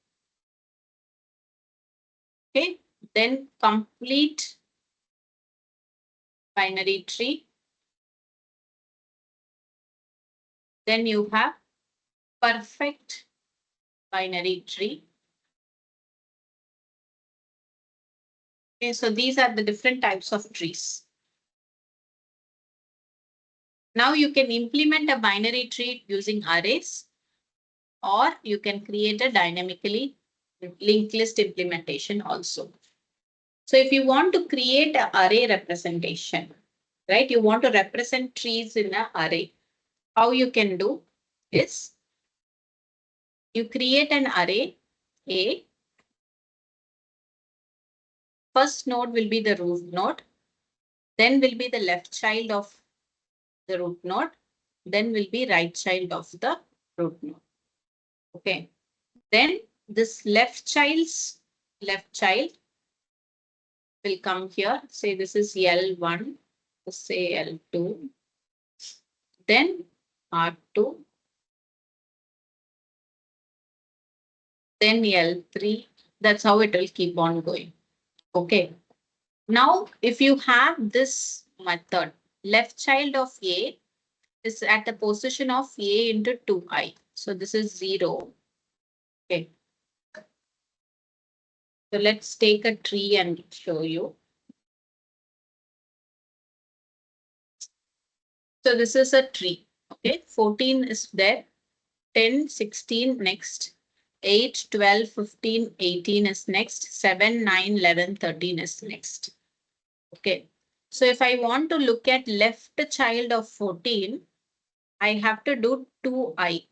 Okay, then complete binary tree. Then you have perfect binary tree. Okay, so these are the different types of trees. Now you can implement a binary tree using arrays, or you can create a dynamically linked list implementation also. So if you want to create an array representation, right, you want to represent trees in an array, how you can do is you create an array A. First node will be the root node, then will be the left child of the root node, then will be right child of the root node. Okay. Then this left child will come here. Say this is L1, say L2, then R2, then L3. That's how it will keep on going. Okay. Now, if you have this method, left child of A is at the position of A into 2i. So this is 0. Okay. So let's take a tree and show you. So this is a tree. Okay. 14 is there. 10, 16 next. 8, 12, 15, 18 is next. 7, 9, 11, 13 is next. Okay. So if I want to look at left child of 14, I have to do 2i.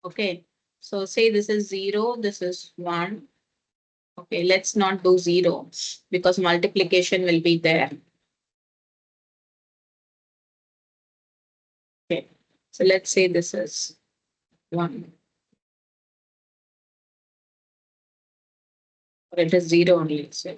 Okay. So say this is 0, this is 1. Okay, let's not do 0 because multiplication will be there. Okay, so let's say this is 1. Or it is 0 only. So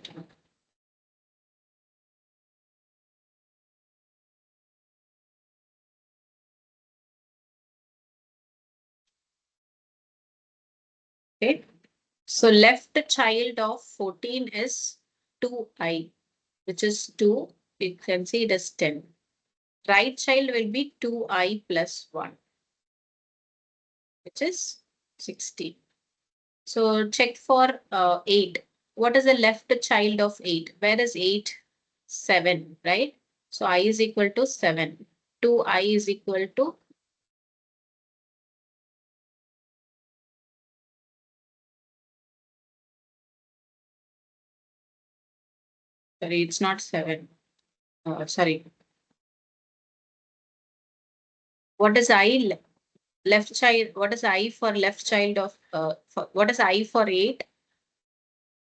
okay, so left child of 14 is 2i, which is 2. You can see it as 10. Right child will be 2i plus 1, which is 16. So check for 8. What is the left child of 8? Where is 8? 7, right? So I is equal to 7. 2i is equal to sorry, it's not 7. Sorry. What is I left child? What is I for left child of what is I for 8?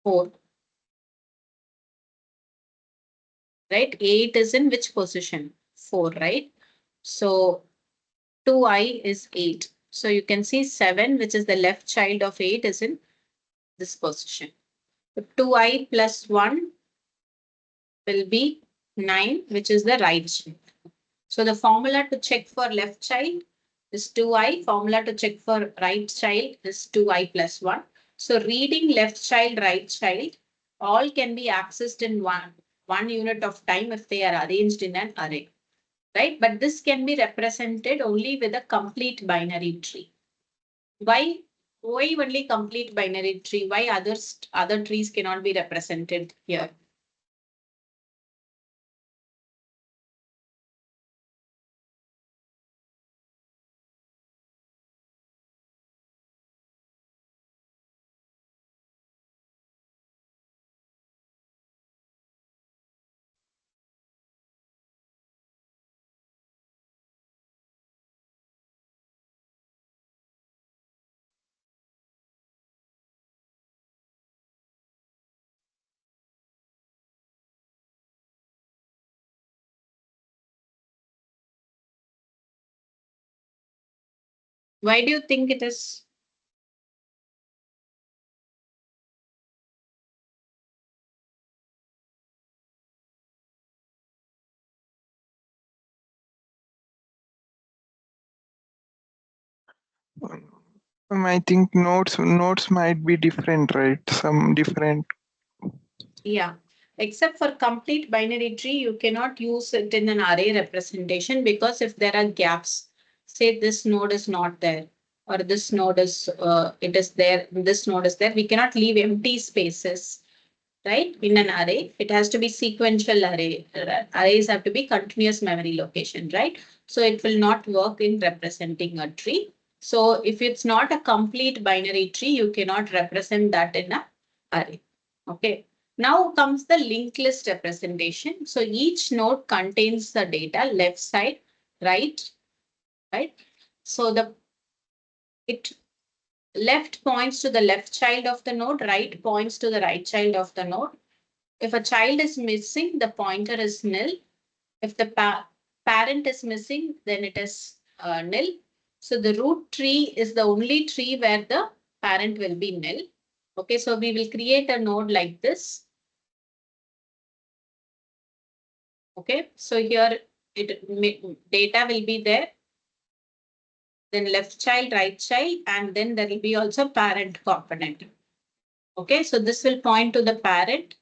4. Right? 8 is in which position? 4, right? So 2i is 8. So you can see 7, which is the left child of 8, is in this position. So 2i plus 1 will be 9, which is the right child. So the formula to check for left child is 2i. Formula to check for right child is 2i plus 1. So reading left child, right child, all can be accessed in one unit of time if they are arranged in an array, right? But this can be represented only with a complete binary tree. Why only complete binary tree? Why other trees cannot be represented here? Why do you think it is? I think nodes might be different, right? Some different. Yeah, except for complete binary tree, you cannot use it in an array representation because if there are gaps, say this node is not there, or this node is, it is there, this node is there. We cannot leave empty spaces, right? In an array, it has to be sequential array. Arrays have to be continuous memory location, right? So it will not work in representing a tree. So if it's not a complete binary tree, you cannot represent that in a array. Okay. Now comes the linked list representation. So each node contains the data left side, right, right? So the it left points to the left child of the node, right points to the right child of the node. If a child is missing, the pointer is nil. If the parent is missing, then it is nil. So the root tree is the only tree where the parent will be nil. Okay, so we will create a node like this. Okay, so here data will be there, then left child, right child, and then there will be also parent component. Okay, so this will point to the parent,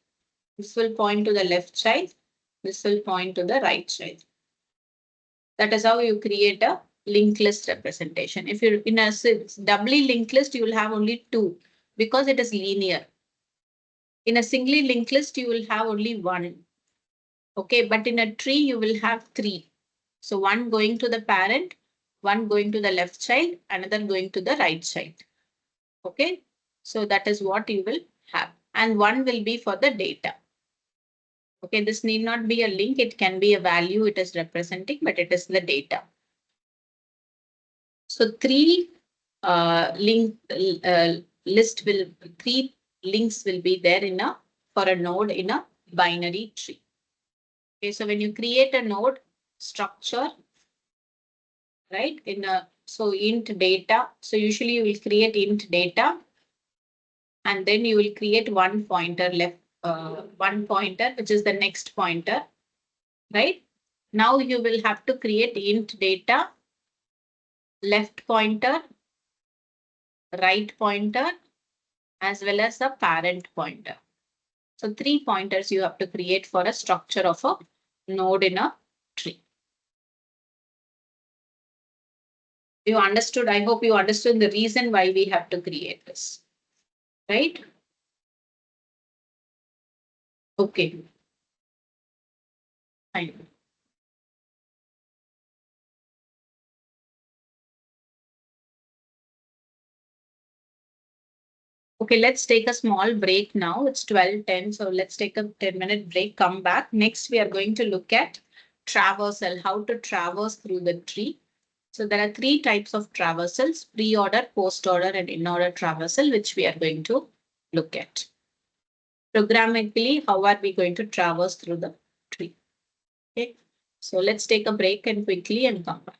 this will point to the left child, this will point to the right child. That is how you create a linked list representation. If you're in a doubly linked list, you will have only two because it is linear. In a singly linked list, you will have only one. Okay, but in a tree, you will have three. So one going to the parent, one going to the left child, another going to the right child. Okay, so that is what you will have. And one will be for the data. Okay, this need not be a link. It can be a value it is representing, but it is the data. So three list will, three links will be there in a, for a node in a binary tree. Okay, so when you create a node structure, right, in a, so int data, so usually you will create int data, and then you will create one pointer left, one pointer, which is the next pointer, right? Now you will have to create int data, left pointer, right pointer, as well as a parent pointer. So three pointers you have to create for a structure of a node in a tree. You understood? I hope you understood the reason why we have to create this, right? Okay, fine. Okay, let's take a small break now. It's 12:10, so let's take a 10-minute break, come back. Next, we are going to look at traversal, how to traverse through the tree. So there are three types of traversals: pre-order, post-order, and in-order traversal, which we are going to look at. Programmatically, how are we going to traverse through the tree? Okay, so let's take a break and quickly and come back.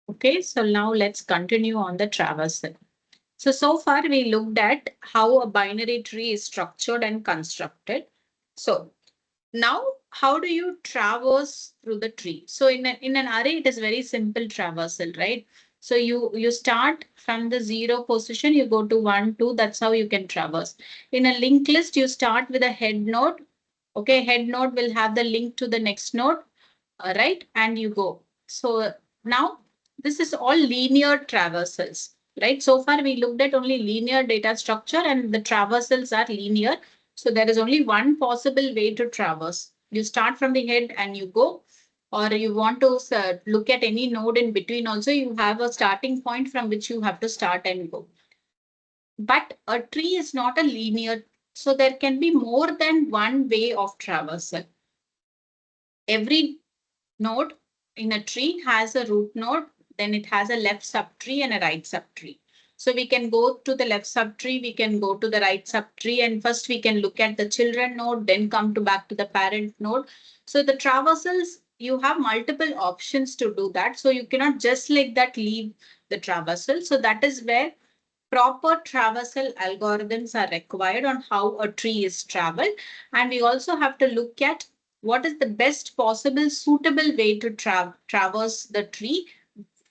Okay, so now let's continue on the traversal. So far we looked at how a binary tree is structured and constructed. So now, how do you traverse through the tree? So in an array, it is very simple traversal, right? So you start from the 0 position, you go to 1, 2. That's how you can traverse. In a linked list, you start with a head node. Okay, head node will have the link to the next node, right? And you go. So now this is all linear traversals, right? So far we looked at only linear data structure and the traversals are linear. So there is only one possible way to traverse. You start from the head and you go, or you want to look at any node in between also, you have a starting point from which you have to start and go. But a tree is not a linear, so there can be more than one way of traversal. Every node in a tree has a root node, then it has a left subtree and a right subtree. So we can go to the left subtree, we can go to the right subtree, and first we can look at the children node, then come to back to the parent node. So the traversals, you have multiple options to do that. So you cannot just like that leave the traversal. So that is where proper traversal algorithms are required on how a tree is traveled. And we also have to look at what is the best possible suitable way to traverse the tree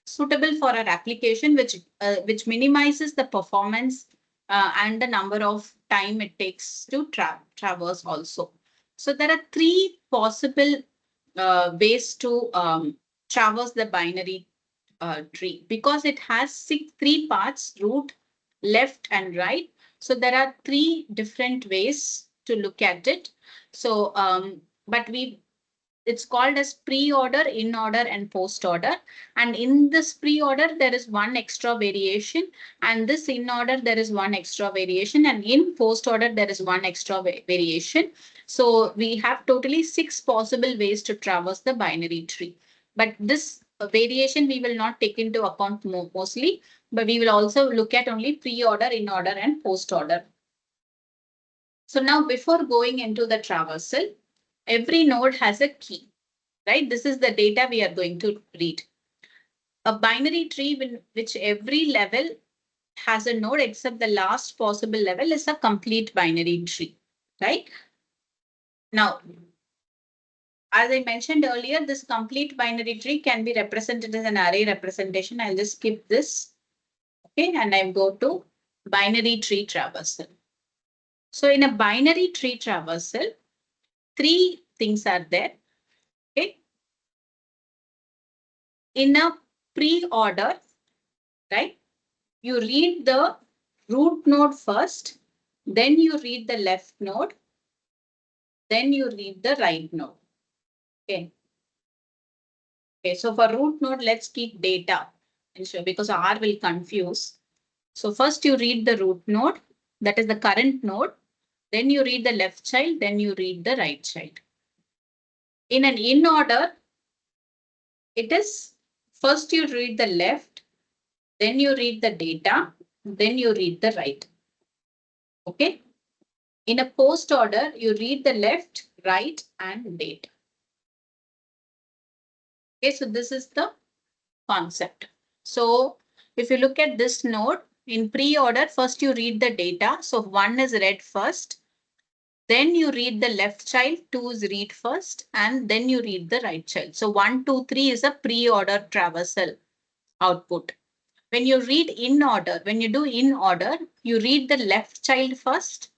suitable for our application, which minimizes the performance and the number of time it takes to traverse also. So there are three possible ways to traverse the binary tree because it has three parts: root, left, and right. So there are three different ways to look at it. So, but it's called as pre-order, in-order, and post-order. And in this pre-order, there is one extra variation. And this in-order, there is one extra variation. And in post-order, there is one extra variation. So we have totally 6 possible ways to traverse the binary tree. But this variation we will not take into account mostly, but we will also look at only pre-order, in-order, and post-order. So now before going into the traversal, every node has a key, right? This is the data we are going to read. A binary tree in which every level has a node except the last possible level is a complete binary tree, right? Now, as I mentioned earlier, this complete binary tree can be represented as an array representation. I'll just skip this. Okay, and I'll go to binary tree traversal. So in a binary tree traversal, 3 things are there. Okay. In a pre-order, right, you read the root node first, then you read the left node, then you read the right node. Okay. Okay, so for root node, let's keep data because R will confuse. So first you read the root node, that is the current node, then you read the left child, then you read the right child. In an in order, it is first you read the left, then you read the data, then you read the right. Okay. In a post order, you read the left, right, and data. Okay, so this is the concept. So if you look at this node, in pre-order, first you read the data. So 1 is read first, then you read the left child, 2 is read first, and then you read the right child. So 1, 2, 3 is a pre-order traversal output. When you read in order, when you do in order, you read the left child first,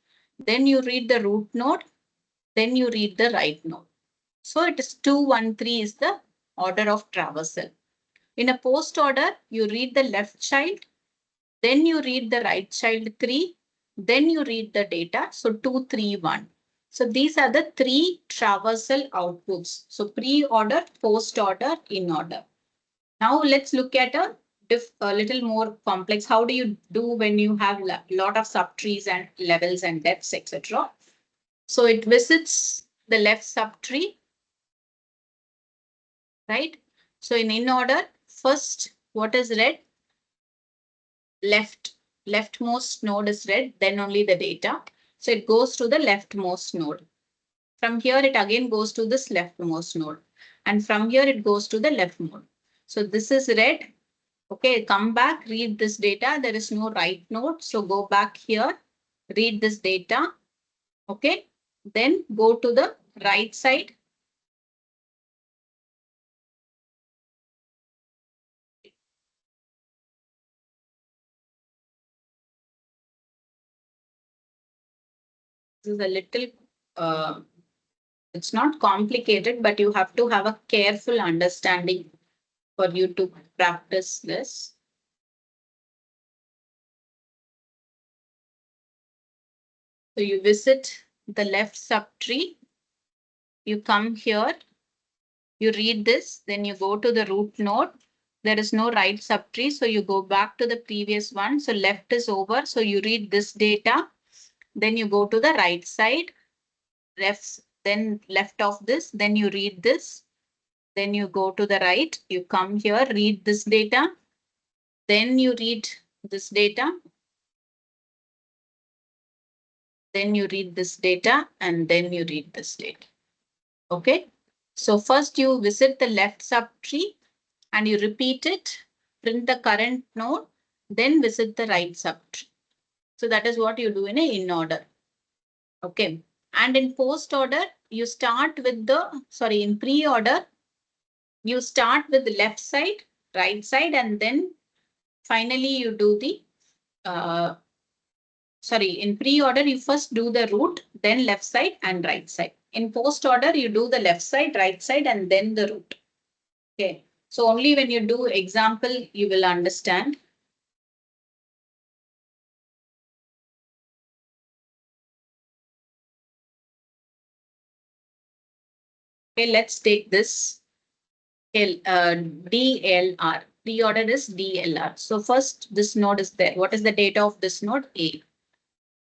then you read the root node, then you read the right node. So it is 2, 1, 3 is the order of traversal. In a post order, you read the left child, then you read the right child 3, then you read the data. So 2, 3, 1. So these are the 3 traversal outputs. So pre-order, post-order, in-order. Now let's look at a little more complex. How do you do when you have a lot of subtrees and levels and depths, etc.? So it visits the left subtree, right? So in order, first, what is read? Leftmost node is read, then only the data. So it goes to the leftmost node. From here, it again goes to this leftmost node. And from here, it goes to the left node. So this is read, Okay, come back, read this data. There is no write node. So go back here, read this data. Okay, then go to the right side. This is a little, it's not complicated, but you have to have a careful understanding for you to practice this. So you visit the left subtree, you come here, you read this, then you go to the root node. There is no right subtree, so you go back to the previous one. So left is over, so you read this data, then you go to the right side, then left of this, then you read this, then you go to the right, you come here, read this data, then you read this data, then you read this data, and then you read this data. Okay, so first you visit the left subtree and you repeat it, print the current node, then visit the right subtree. So that is what you do in a in order. Okay, and in post order, you start with the, sorry, in pre-order, you start with the left side, right side, and then finally you do the, in pre-order, you first do the root, then left side and right side. In post order, you do the left side, right side, and then the root. Okay, so only when you do example, you will understand. Okay, let's take this DLR. Pre-order is DLR. So first, this node is there. What is the data of this node? A.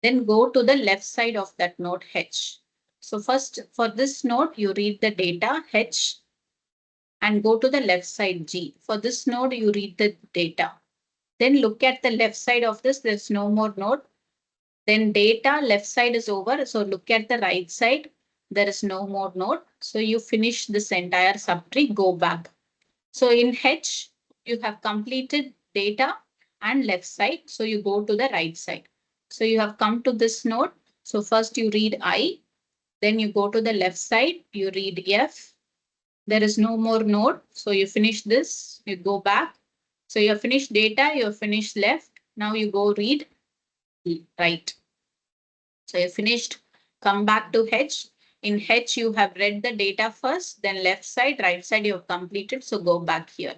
Then go to the left side of that node H. So first, for this node, you read the data H and go to the left side G. For this node, you read the data. Then look at the left side of this. There's no more node. Then data left side is over. So look at the right side. There is no more node. So you finish this entire subtree, go back. So in H, you have completed data and left side. So you go to the right side. So you have come to this node. So first you read I, then you go to the left side, you read F. There is no more node. So you finish this, you go back. So you have finished data, you have finished left. Now you go read right. So you finished, come back to H. In H, you have read the data first, then left side, right side, you have completed. So go back here.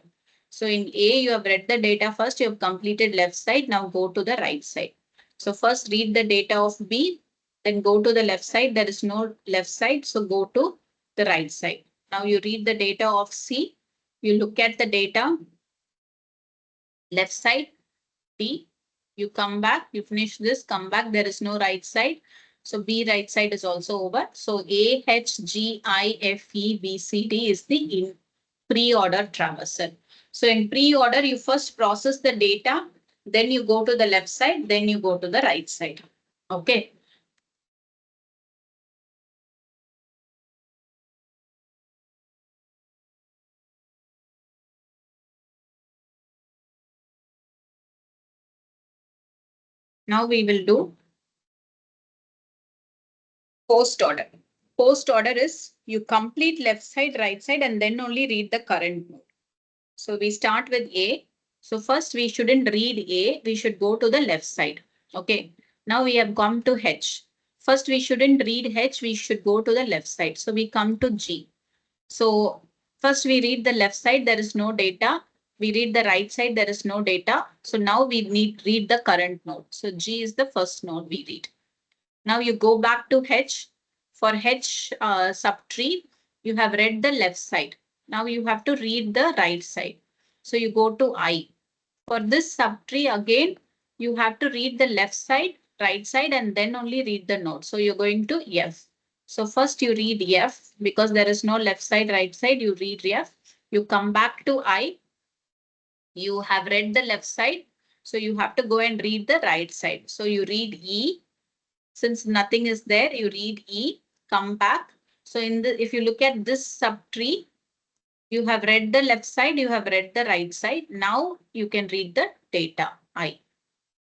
So in A, you have read the data first, you have completed left side. Now go to the right side. So first read the data of B, then go to the left side. There is no left side. So go to the right side. Now you read the data of C. You look at the data, left side, D. You come back, you finish this, come back. There is no right side. So B right side is also over. So A, H, G, I, F, E, B, C, D is the in pre-order traversal. So in pre-order, you first process the data, then you go to the left side, then you go to the right side. Okay. Now we will do post order. Post order is you complete left side, right side, and then only read the current node. So we start with A. So first we shouldn't read A, we should go to the left side. Okay. Now we have come to H. First we shouldn't read H, we should go to the left side. So we come to G. So first we read the left side, there is no data. We read the right side, there is no data. So now we need read the current node. So G is the first node we read. Now you go back to H. For H subtree, you have read the left side. Now you have to read the right side. So you go to I. For this subtree again, you have to read the left side, right side, and then only read the node. So you're going to F. So first you read F because there is no left side, right side. You read F. You come back to I. You have read the left side. So you have to go and read the right side. So you read E. Since nothing is there, you read E, come back. So if you look at this subtree, You have read the left side, you have read the right side. Now you can read the data I.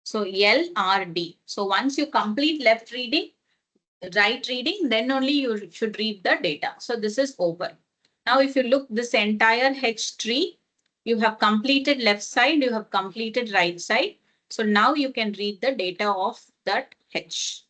So LRD. So once you complete left reading, right reading, then only you should read the data. So this is over. Now, if you look this entire H tree, you have completed left side, you have completed right side. So now you can read the data of that H.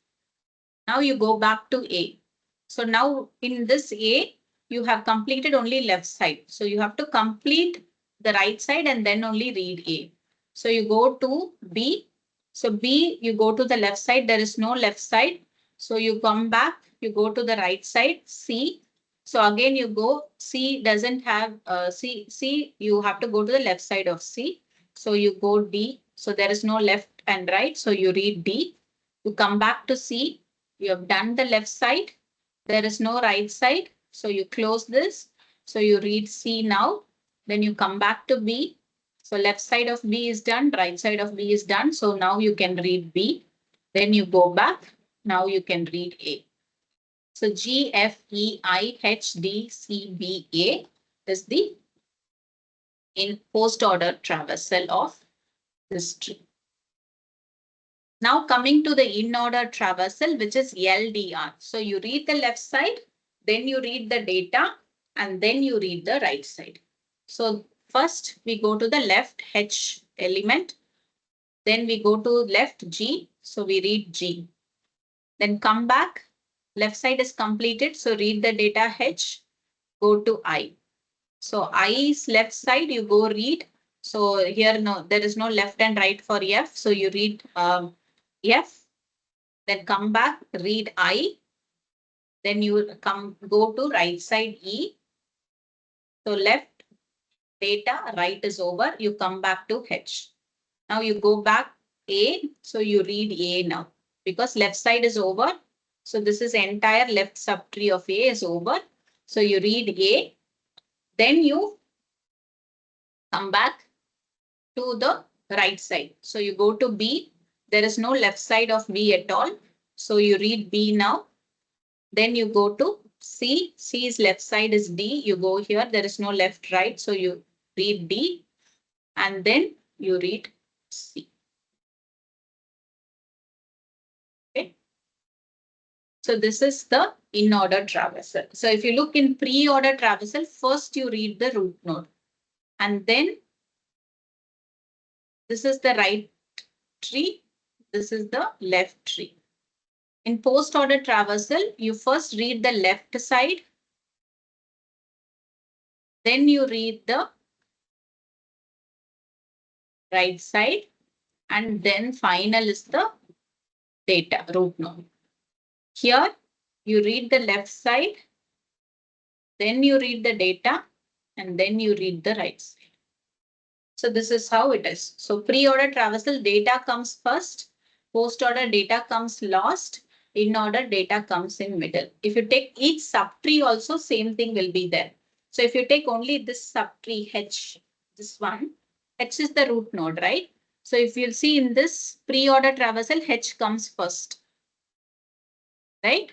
Now you go back to A. So now in this A, you have completed only left side. So you have to complete the right side and then only read A. So you go to B. So B, you go to the left side. There is no left side. So you come back, you go to the right side, C. So again, you go, C doesn't have, C, you have to go to the left side of C. So you go D. So there is no left and right. So you read D. You come back to C. You have done the left side. There is no right side. So you close this. So you read C now. Then you come back to B. So left side of B is done. Right side of B is done. So now you can read B. Then you go back. Now you can read A. So G, F, E, I, H, D, C, B, A is the in post order traversal of this tree. Now coming to the in-order traversal, which is LDR. So you read the left side, then you read the data, and then you read the right side. So first we go to the left H element, then we go to left G, so we read G. Then come back, left side is completed, so read the data H, go to I. So I's left side, you go read. So here no, there is no left and right for F, so you read F. Then come back, read I. Then you go to right side E. So left data, right is over. You come back to H. Now you go back A. So you read A now because left side is over. So this is entire left subtree of A is over. So you read A. Then you come back to the right side. So you go to B. There is no left side of B at all. So you read B now. Then you go to C. C's left side is D. You go here. There is no left, right. So you read D and then you read C. Okay. So this is the in-order traversal. So if you look in pre-order traversal, first you read the root node. And then this is the right tree. This is the left tree. In post-order traversal, you first read the left side. Then you read the right side. And then final is the data root node. Here you read the left side, then you read the data, and then you read the right side. So this is how it is. So pre-order traversal data comes first, post-order data comes last, in-order data comes in middle. If you take each subtree also, same thing will be there. So if you take only this subtree H, this one, H is the root node, right? So if you'll see in this pre-order traversal, H comes first, right?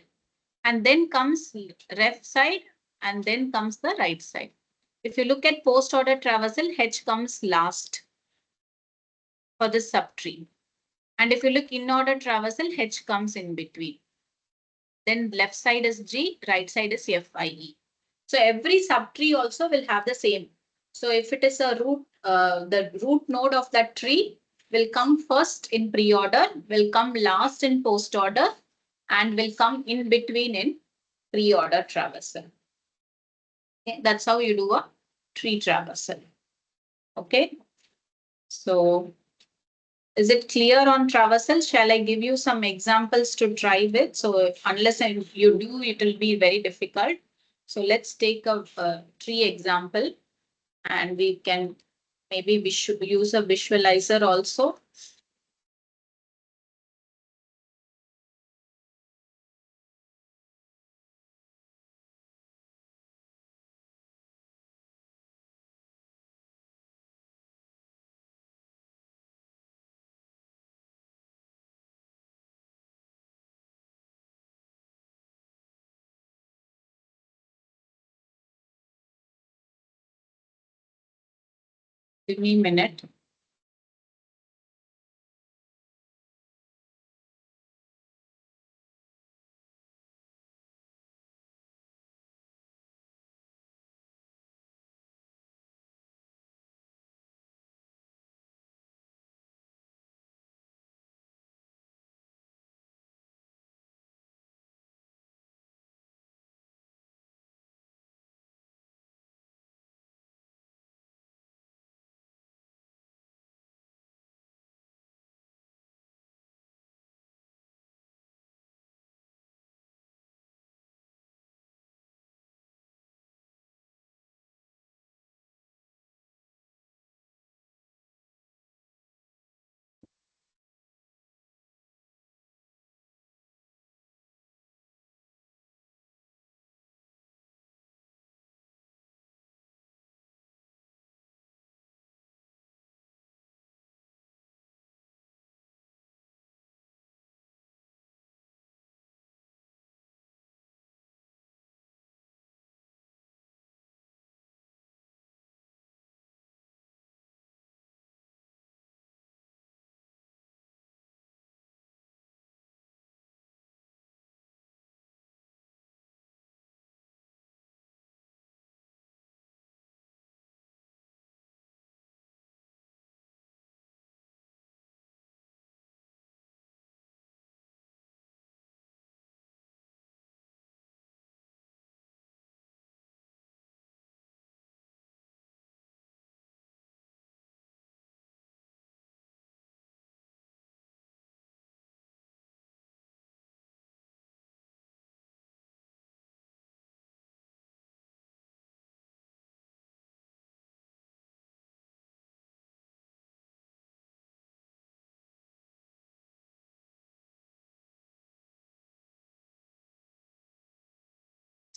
And then comes left side and then comes the right side. If you look at post order traversal, H comes last for the subtree. And if you look in order traversal, H comes in between. Then left side is G, right side is FIE. So every subtree also will have the same. So if it is a root, the root node of that tree will come first in pre-order, will come last in post-order, and will come in between in pre-order traversal. Okay, that's how you do a tree traversal. Okay, so is it clear on traversal? Shall I give you some examples to try with? So unless you do, it will be very difficult. So let's take a tree example and we can maybe we should use a visualizer also. Give me a minute.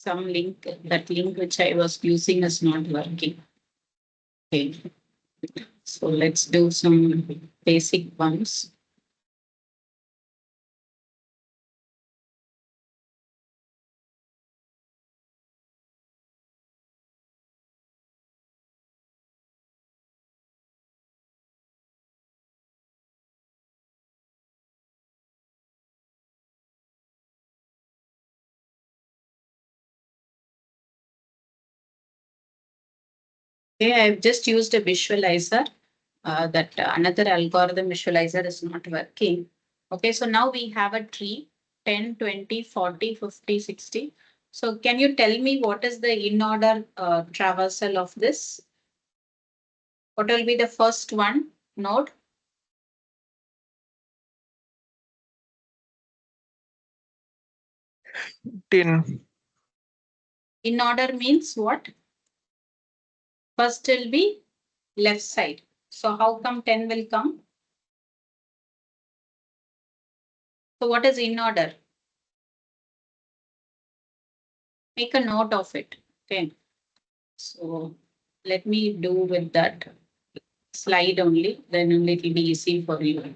Some link, that link which I was using is not working. Okay. So let's do some basic ones. Okay, I've just used a visualizer. That another algorithm visualizer is not working. Okay, so now we have a tree 10, 20, 40, 50, 60. So can you tell me what is the in order traversal of this? What will be the first one node? 10. In order means what? First will be left side. So how come 10 will come? So what is in order? Make a note of it. Okay. So let me do with that slide only, then only it will be easy for you.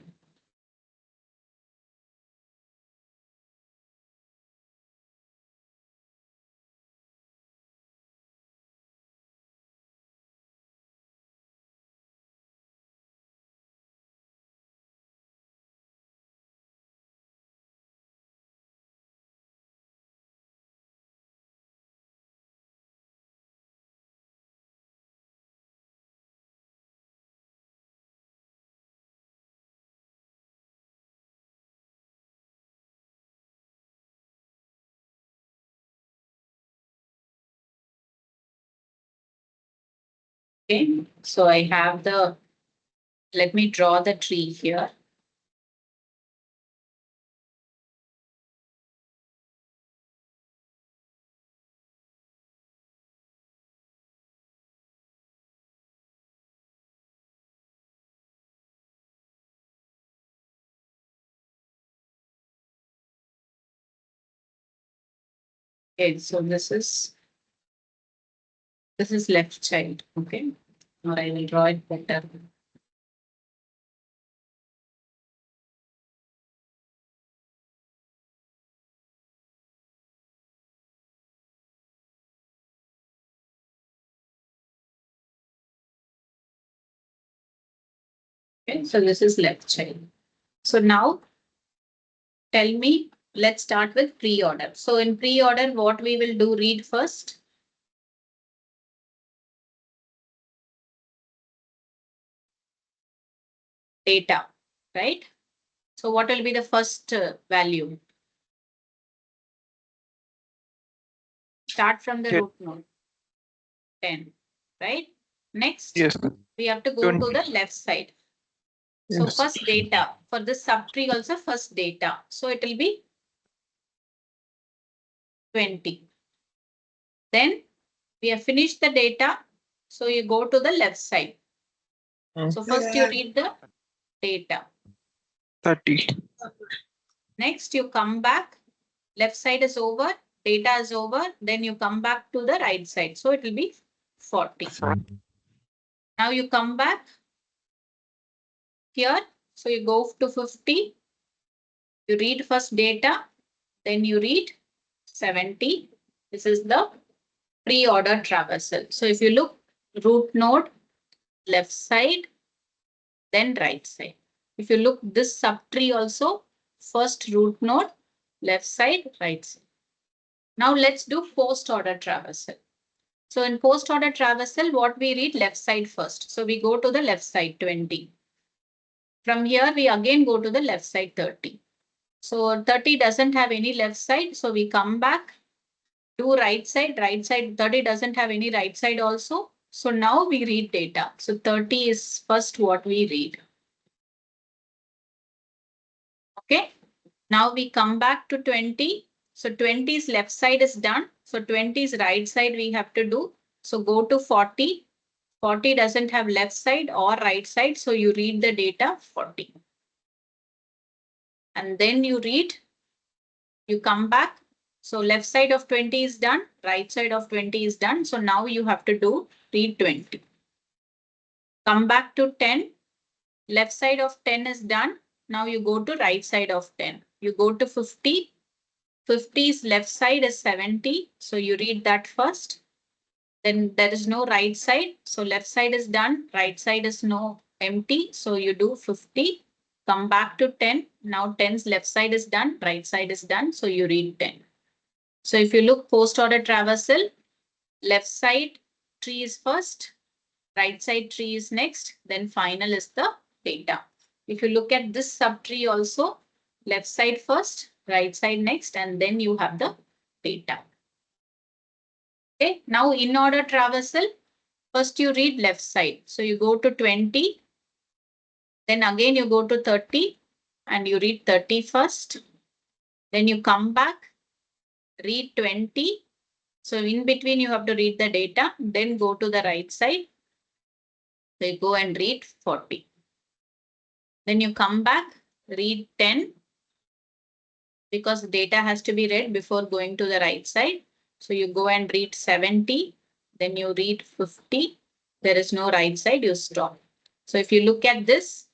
Okay, so I have the, let me draw the tree here. Okay, so this is left child. Okay, or I will draw it better. Okay, so this is left child. So now tell me, let's start with pre-order. So in pre-order, what we will do, read first. Data, right? So what will be the first value? Start from the Yeah. root node, 10, right? Next, Yes. we have to go to 20. the left side. So Yes. first data, for this subtree also first data. So it will be 20. Then we have finished the data. So you go to the left side. So first you read the data. 30. Next you come back. Left side is over, data is over. Then you come back to the right side. So it will be 40. Now you come back here. So you go to 50. You read first data. Then you read 70. This is the pre-order traversal. So if you look, root node, left side, then right side. If you look this subtree also, first root node, left side, right side. Now let's do post order traversal. So in post order traversal, what we read left side first. So we go to the left side 20. From here, we again go to the left side 30. So 30 doesn't have any left side. So we come back to right side 30 doesn't have any right side also. So now we read data. So 30 is first what we read. Okay. Now we come back to 20. So 20's left side is done. So 20's right side we have to do. So go to 40. 40 doesn't have left side or right side. So you read the data 40. And then you read, you come back. So left side of 20 is done. Right side of 20 is done. So now you have to do read 20. Come back to 10. Left side of 10 is done. Now you go to right side of 10. You go to 50. 50's left side is 70. So you read that first. Then there is no right side. So left side is done. Right side is no empty. So you do 50. Come back to 10. Now 10's left side is done. Right side is done. So you read 10. So if you look post order traversal, left side tree is first. Right side tree is next. Then final is the data. If you look at this subtree also, left side first, right side next, and then you have the data. Okay, now in order traversal, first you read left side. So you go to 20, then again you go to 30 and you read 30 first. Then you come back, read 20. So in between you have to read the data, then go to the right side. So you go and read 40. Then you come back, read 10 because data has to be read before going to the right side. So you go and read 70, then you read 50. There is no right side, you stop. So if you look at this,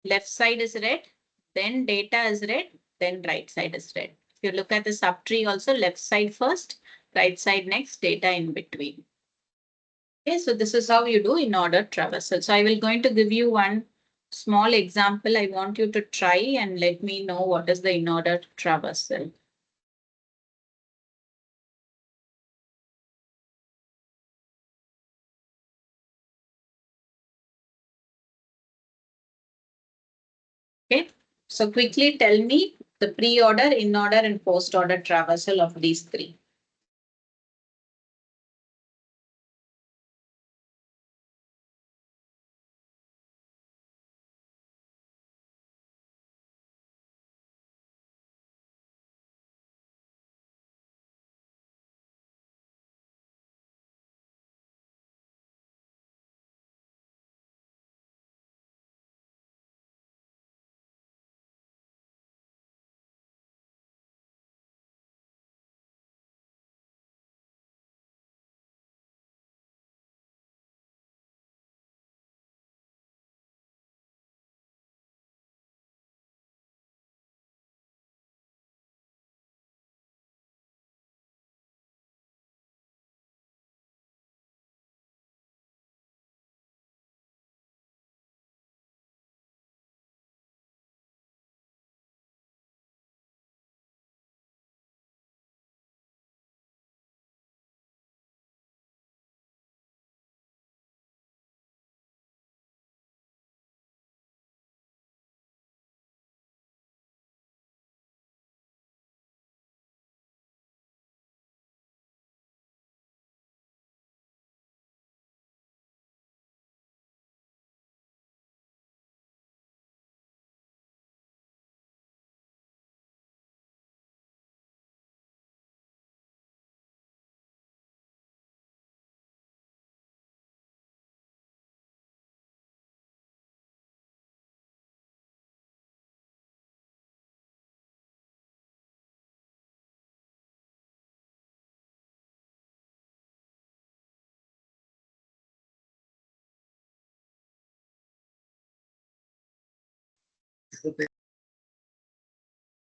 left side is red, then data is red, then right side is red. If you look at the subtree also, left side first, right side next, data in between. Okay, so this is how you do in order traversal. So I will going to give you one small example. I want you to try and let me know what is the in order traversal. Okay, so quickly tell me the pre-order, in-order, and post-order traversal of these three.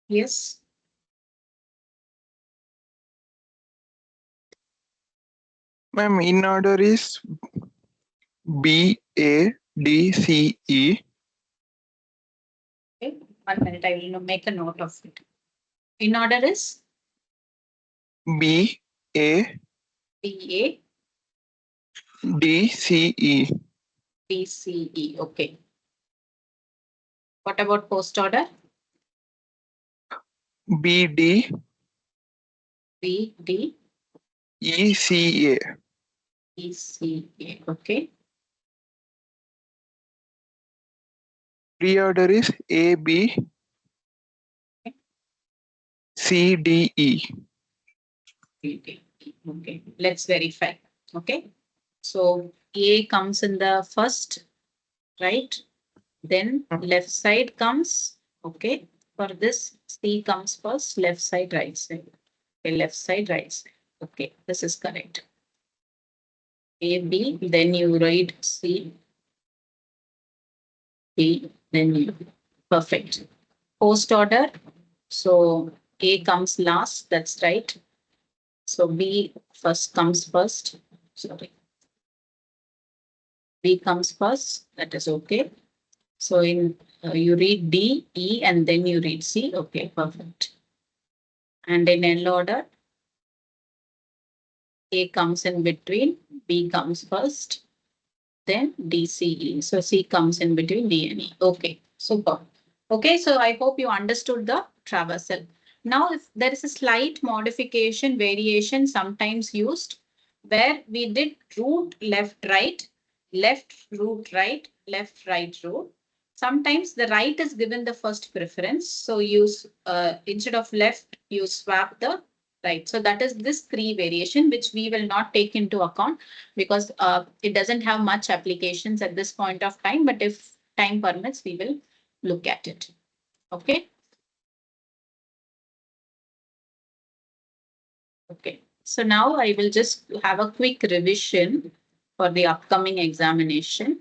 Yes. Ma'am, in order is B, A, D, C, E. Okay. 1 minute. I will make a note of it. In order is B, A, B, A, D, C, E. B, C, E. Okay. What about post order? B, D, B, D, E, C, A. E, C, A. Okay. Pre-order is A, B, C, D, E. B, D, E. Okay. Let's verify. Okay. So A comes in the first, right? Then left side comes. Okay. For this, C comes first, left side, right side. Okay, left side, right side. Okay, this is correct. A, B, then you write C, D, then you. Perfect. Post order. So A comes last, that's right. So B first comes first. Sorry. B comes first, that is okay. So in you read D, E, and then you read C. Okay, perfect. And in L order, A comes in between, B comes first, then D, C, E. So C comes in between D and E. Okay, super. Okay, so I hope you understood the traversal. Now, if there is a slight modification variation sometimes used where we did root left, right, left, root, right, left, right, root. Sometimes the right is given the first preference. So use instead of left, you swap the right. So that is this 3 variation, which we will not take into account because it doesn't have much applications at this point of time. But if time permits, we will look at it. Okay. Okay. So now I will just have a quick revision for the upcoming examination.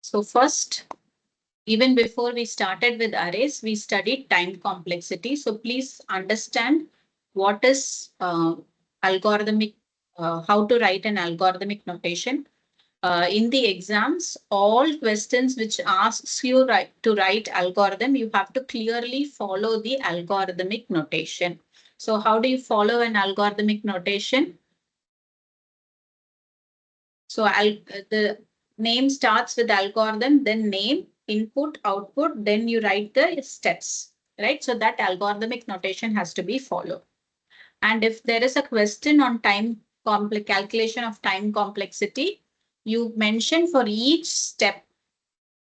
So first, even before we started with arrays, we studied time complexity. So please understand what is algorithmic, how to write an algorithmic notation. In the exams, all questions which asks you to write algorithm, you have to clearly follow the algorithmic notation. So how do you follow an algorithmic notation? So the name starts with algorithm, then name, input, output, then you write the steps, right? So that algorithmic notation has to be followed. And if there is a question on calculation of time complexity, you mention for each step,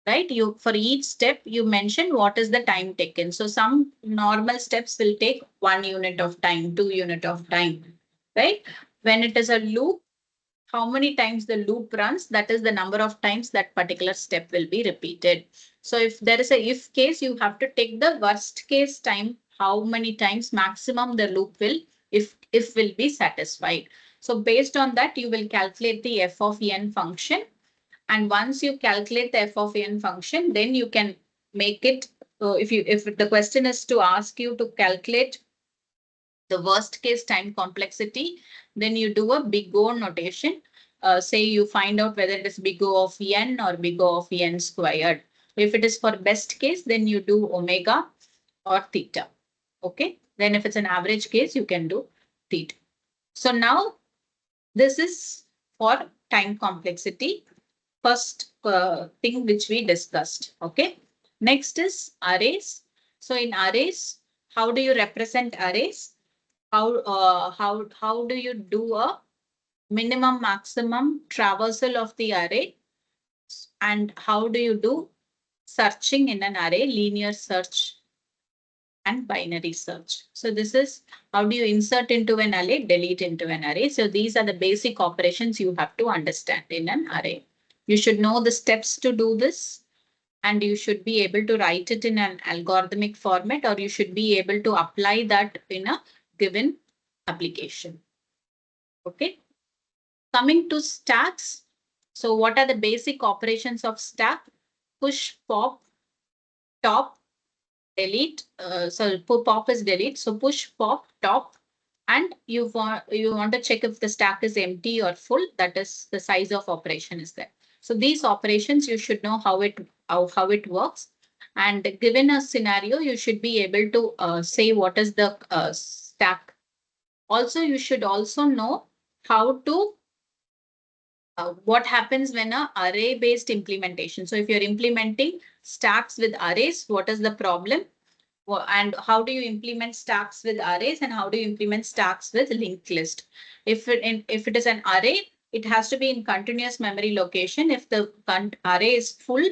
right? For each step, you mention what is the time taken. So some normal steps will take 1 unit of time, 2 unit of time, right? When it is a loop, how many times the loop runs, that is the number of times that particular step will be repeated. So if there is a if case, you have to take the worst case time, how many times maximum the loop will, if will be satisfied. So based on that, you will calculate the f of n function. And once you calculate the f of n function, then you can make it. If the question is to ask you to calculate the worst case time complexity, then you do a big O notation. Say you find out whether it is big O of n or big O of n squared. If it is for best case, then you do omega or theta. Okay. Then if it's an average case, you can do theta. So now this is for time complexity. First thing which we discussed. Okay. Next is arrays. So in arrays, how do you represent arrays? How do you do a minimum maximum traversal of the array, and how do you do searching in an array, linear search and binary search? So this is how do you insert into an array, delete into an array. So these are the basic operations you have to understand in an array. You should know the steps to do this, and you should be able to write it in an algorithmic format, or you should be able to apply that in a given application. Okay. Coming to stacks. So what are the basic operations of stack? Push, pop, top, delete. So pop is delete. So push, pop, top, and you want to check if the stack is empty or full. That is the size of operation is there. So these operations you should know how it works. And given a scenario, you should be able to say what is the stack. Also, you should also know how to what happens when a array based implementation. So if you're implementing stacks with arrays, what is the problem? And how do you implement stacks with arrays, and how do you implement stacks with linked list? If it is an array, it has to be in continuous memory location. If the array is full,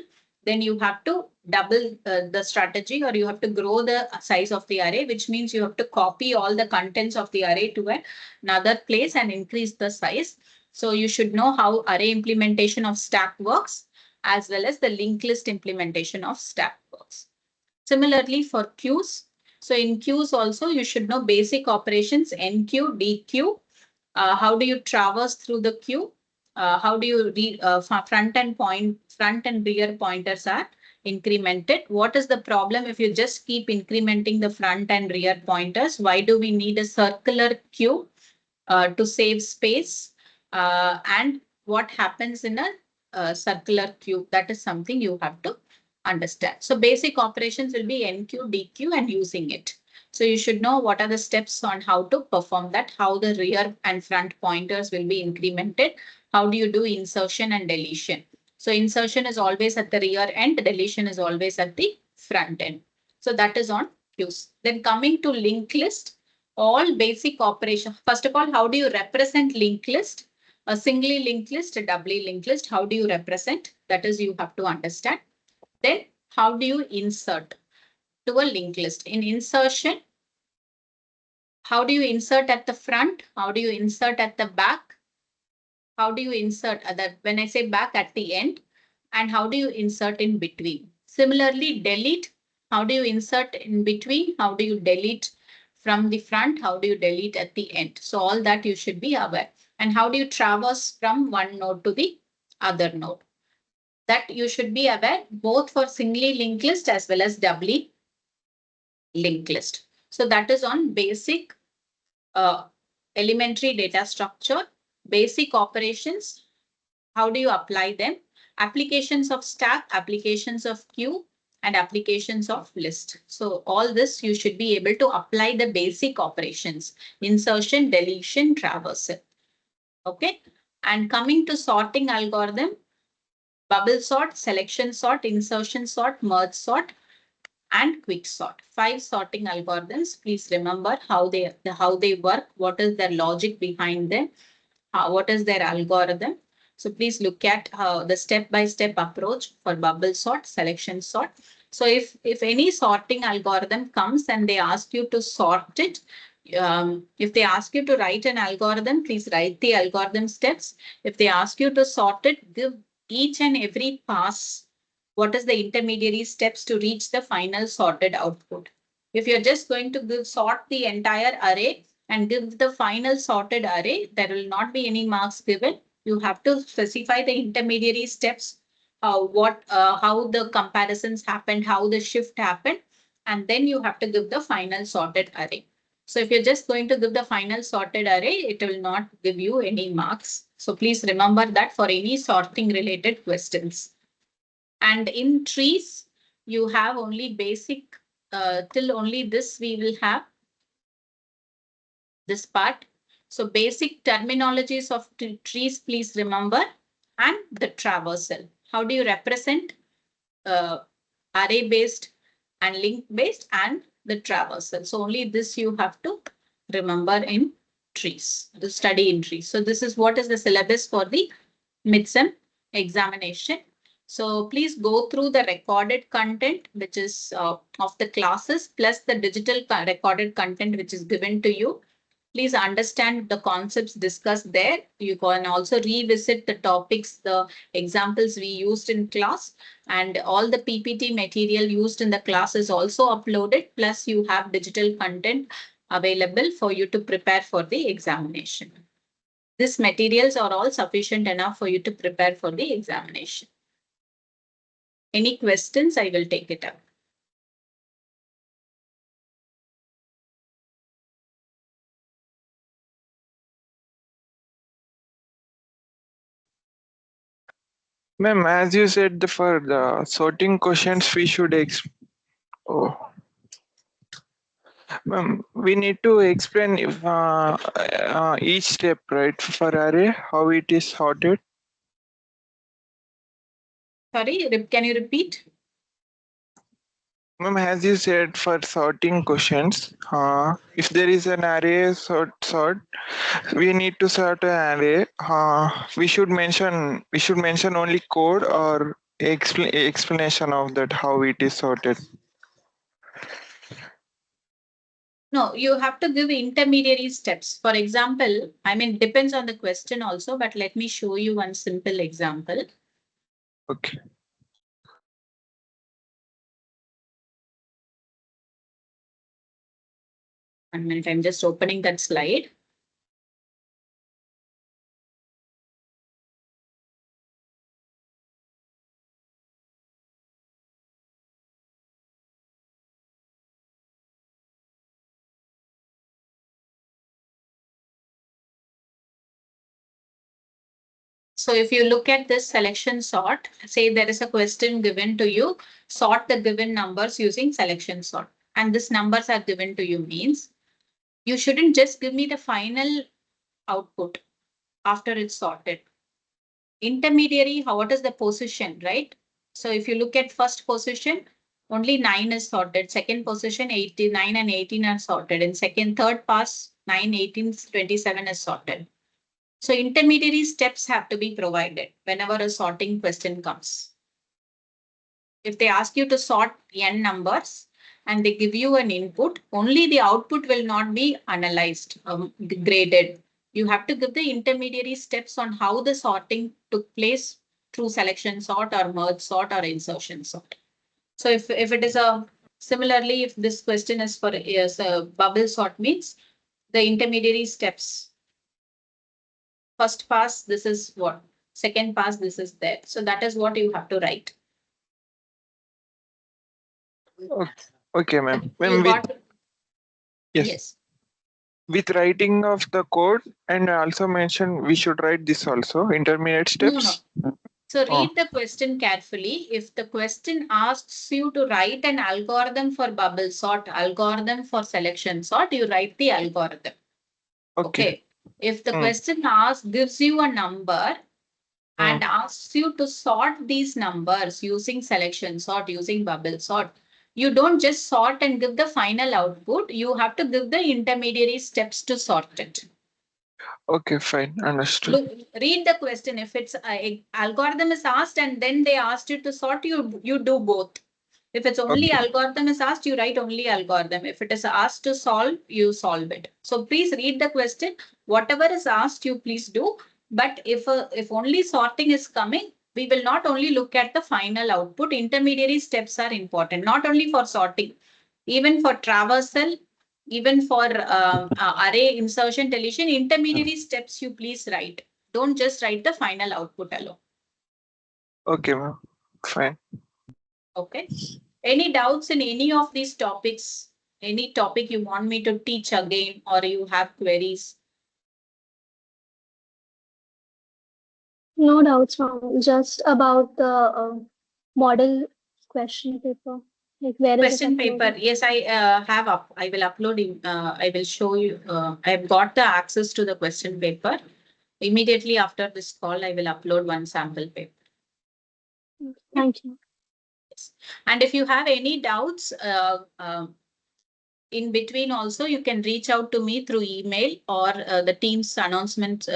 then you have to double the strategy, or you have to grow the size of the array, which means you have to copy all the contents of the array to another place and increase the size. So you should know how array implementation of stack works, as well as the linked list implementation of stack works. Similarly for queues. So in queues also, you should know basic operations, enqueue, dequeue. How do you traverse through the queue? How do you read front and rear pointers are incremented? What is the problem if you just keep incrementing the front and rear pointers? Why do we need a circular queue to save space? And what happens in a circular queue? That is something you have to understand. So basic operations will be enqueue, dequeue, and using it. So you should know what are the steps on how to perform that, how the rear and front pointers will be incremented. How do you do insertion and deletion? So insertion is always at the rear end, deletion is always at the front end. So that is on queues. Then coming to linked list, all basic operation. First of all, how do you represent linked list? A singly linked list, a doubly linked list. How do you represent? That is you have to understand. Then how do you insert to a linked list? In insertion, how do you insert at the front? How do you insert at the back? How do you insert when I say back, at the end? And how do you insert in between? Similarly, delete. How do you insert in between? How do you delete from the front? How do you delete at the end? So all that you should be aware. And how do you traverse from one node to the other node? That you should be aware, both for singly linked list as well as doubly linked list. So that is on basic elementary data structure, basic operations. How do you apply them? Applications of stack, applications of queue, and applications of list. So all this you should be able to apply the basic operations: insertion, deletion, traversal. Okay. And coming to sorting algorithm, bubble sort, selection sort, insertion sort, merge sort, and quick sort. 5 sorting algorithms. Please remember how they work, what is their logic behind them, what is their algorithm. So please look at the step-by-step approach for bubble sort, selection sort. So if any sorting algorithm comes and they ask you to sort it, if they ask you to write an algorithm, please write the algorithm steps. If they ask you to sort it, give each and every pass what is the intermediary steps to reach the final sorted output. If you're just going to sort the entire array and give the final sorted array, there will not be any marks given. You have to specify the intermediary steps, how the comparisons happened, how the shift happened, and then you have to give the final sorted array. So if you're just going to give the final sorted array, it will not give you any marks. So please remember that for any sorting related questions. And in trees, you have only basic, till only this we will have this part. So basic terminologies of trees, please remember, and the traversal. How do you represent array based and link based and the traversal? So only this you have to remember in trees, the study in trees. So this is what is the syllabus for the midsem examination. So please go through the recorded content, which is of the classes, plus the digital recorded content, which is given to you. Please understand the concepts discussed there. You can also revisit the topics, the examples we used in class, and all the PPT material used in the class is also uploaded. Plus you have digital content available for you to prepare for the examination. These materials are all sufficient enough for you to prepare for the examination. Any questions? I will take it up. Ma'am, as you said, for the sorting questions, we should oh, ma'am, we need to explain if, each step, right? For array, how it is sorted. Sorry, can you repeat? Ma'am, as you said, for sorting questions, if there is an array sort, we need to sort an array. We should mention only code or explanation of that how it is sorted. No, you have to give intermediary steps. For example, I mean, depends on the question also, but let me show you one simple example. Okay. 1 minute, I'm just opening that slide. So if you look at this selection sort, say there is a question given to you, sort the given numbers using selection sort. And these numbers are given to you means you shouldn't just give me the final output after it's sorted. Intermediary, what is the position, right? So if you look at first position, only 9 is sorted. Second position, 89 and 18 are sorted. In third pass, 9, 18, 27 is sorted. So intermediary steps have to be provided whenever a sorting question comes. If they ask you to sort n numbers and they give you an input, only the output will not be analyzed, graded. You have to give the intermediary steps on how the sorting took place through selection sort or merge sort or insertion sort. So if it is similarly, if this question is for a bubble sort means the intermediary steps. First pass, this is what. Second pass, this is there. So that is what you have to write. Okay, ma'am. Yes. With writing of the code, and also mention we should write this also, intermediate steps. No. So read the question carefully. If the question asks you to write an algorithm for bubble sort, algorithm for selection sort, you write the algorithm. Okay. If the question gives you a number and asks you to sort these numbers using selection sort, using bubble sort, you don't just sort and give the final output. You have to give the intermediary steps to sort it. Okay, fine. Understood. Look, read the question. If it's algorithm is asked and then they asked you to sort, you do both. If it's only algorithm is asked, you write only algorithm. If it is asked to solve, you solve it. So please read the question. Whatever is asked, you please do. But if only sorting is coming, we will not only look at the final output. Intermediary steps are important, not only for sorting, even for traversal, even for array insertion, deletion, intermediary steps you please write. Don't just write the final output alone. Okay, ma'am. Fine. Okay. Any doubts in any of these topics? Any topic you want me to teach again, or you have queries? No doubts, ma'am. Just about the model question paper. Like where is Question paper. Yes, I have up. I will upload. I will show you. I've got the access to the question paper. Immediately after this call, I will upload one sample paper. Thank you. Yes. And if you have any doubts, in between also, you can reach out to me through email or the team's announcement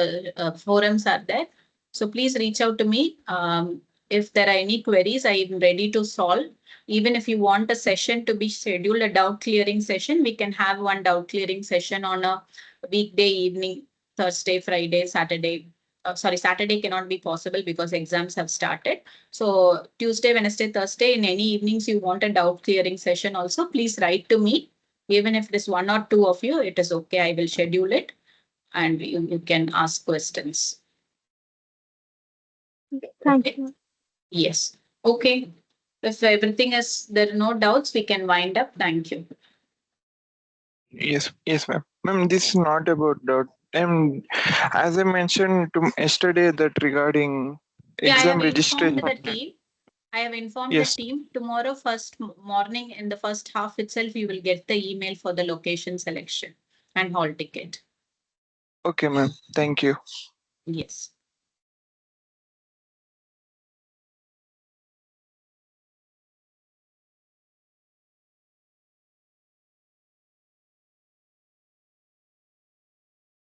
forums are there. So please reach out to me. If there are any queries, I am ready to solve. Even if you want a session to be scheduled, a doubt clearing session, we can have one doubt clearing session on a weekday evening, Thursday, Friday, Saturday. Sorry, Saturday cannot be possible because exams have started. So Tuesday, Wednesday, Thursday, in any evenings you want a doubt clearing session also, please write to me. Even if it is 1 or 2 of you, it is okay. I will schedule it and you can ask questions. Thank Okay. you. Yes. Okay. If everything is, there are no doubts, we can wind up. Thank you. Yes, ma'am. Ma'am, this is not about doubt. As I mentioned to yesterday that regarding Yeah, I exam have informed registration. the team. I have informed the Yes. team. Tomorrow, morning in the first half itself, you will get the email for the location selection and hall ticket. Okay, ma'am. Thank you. Yes.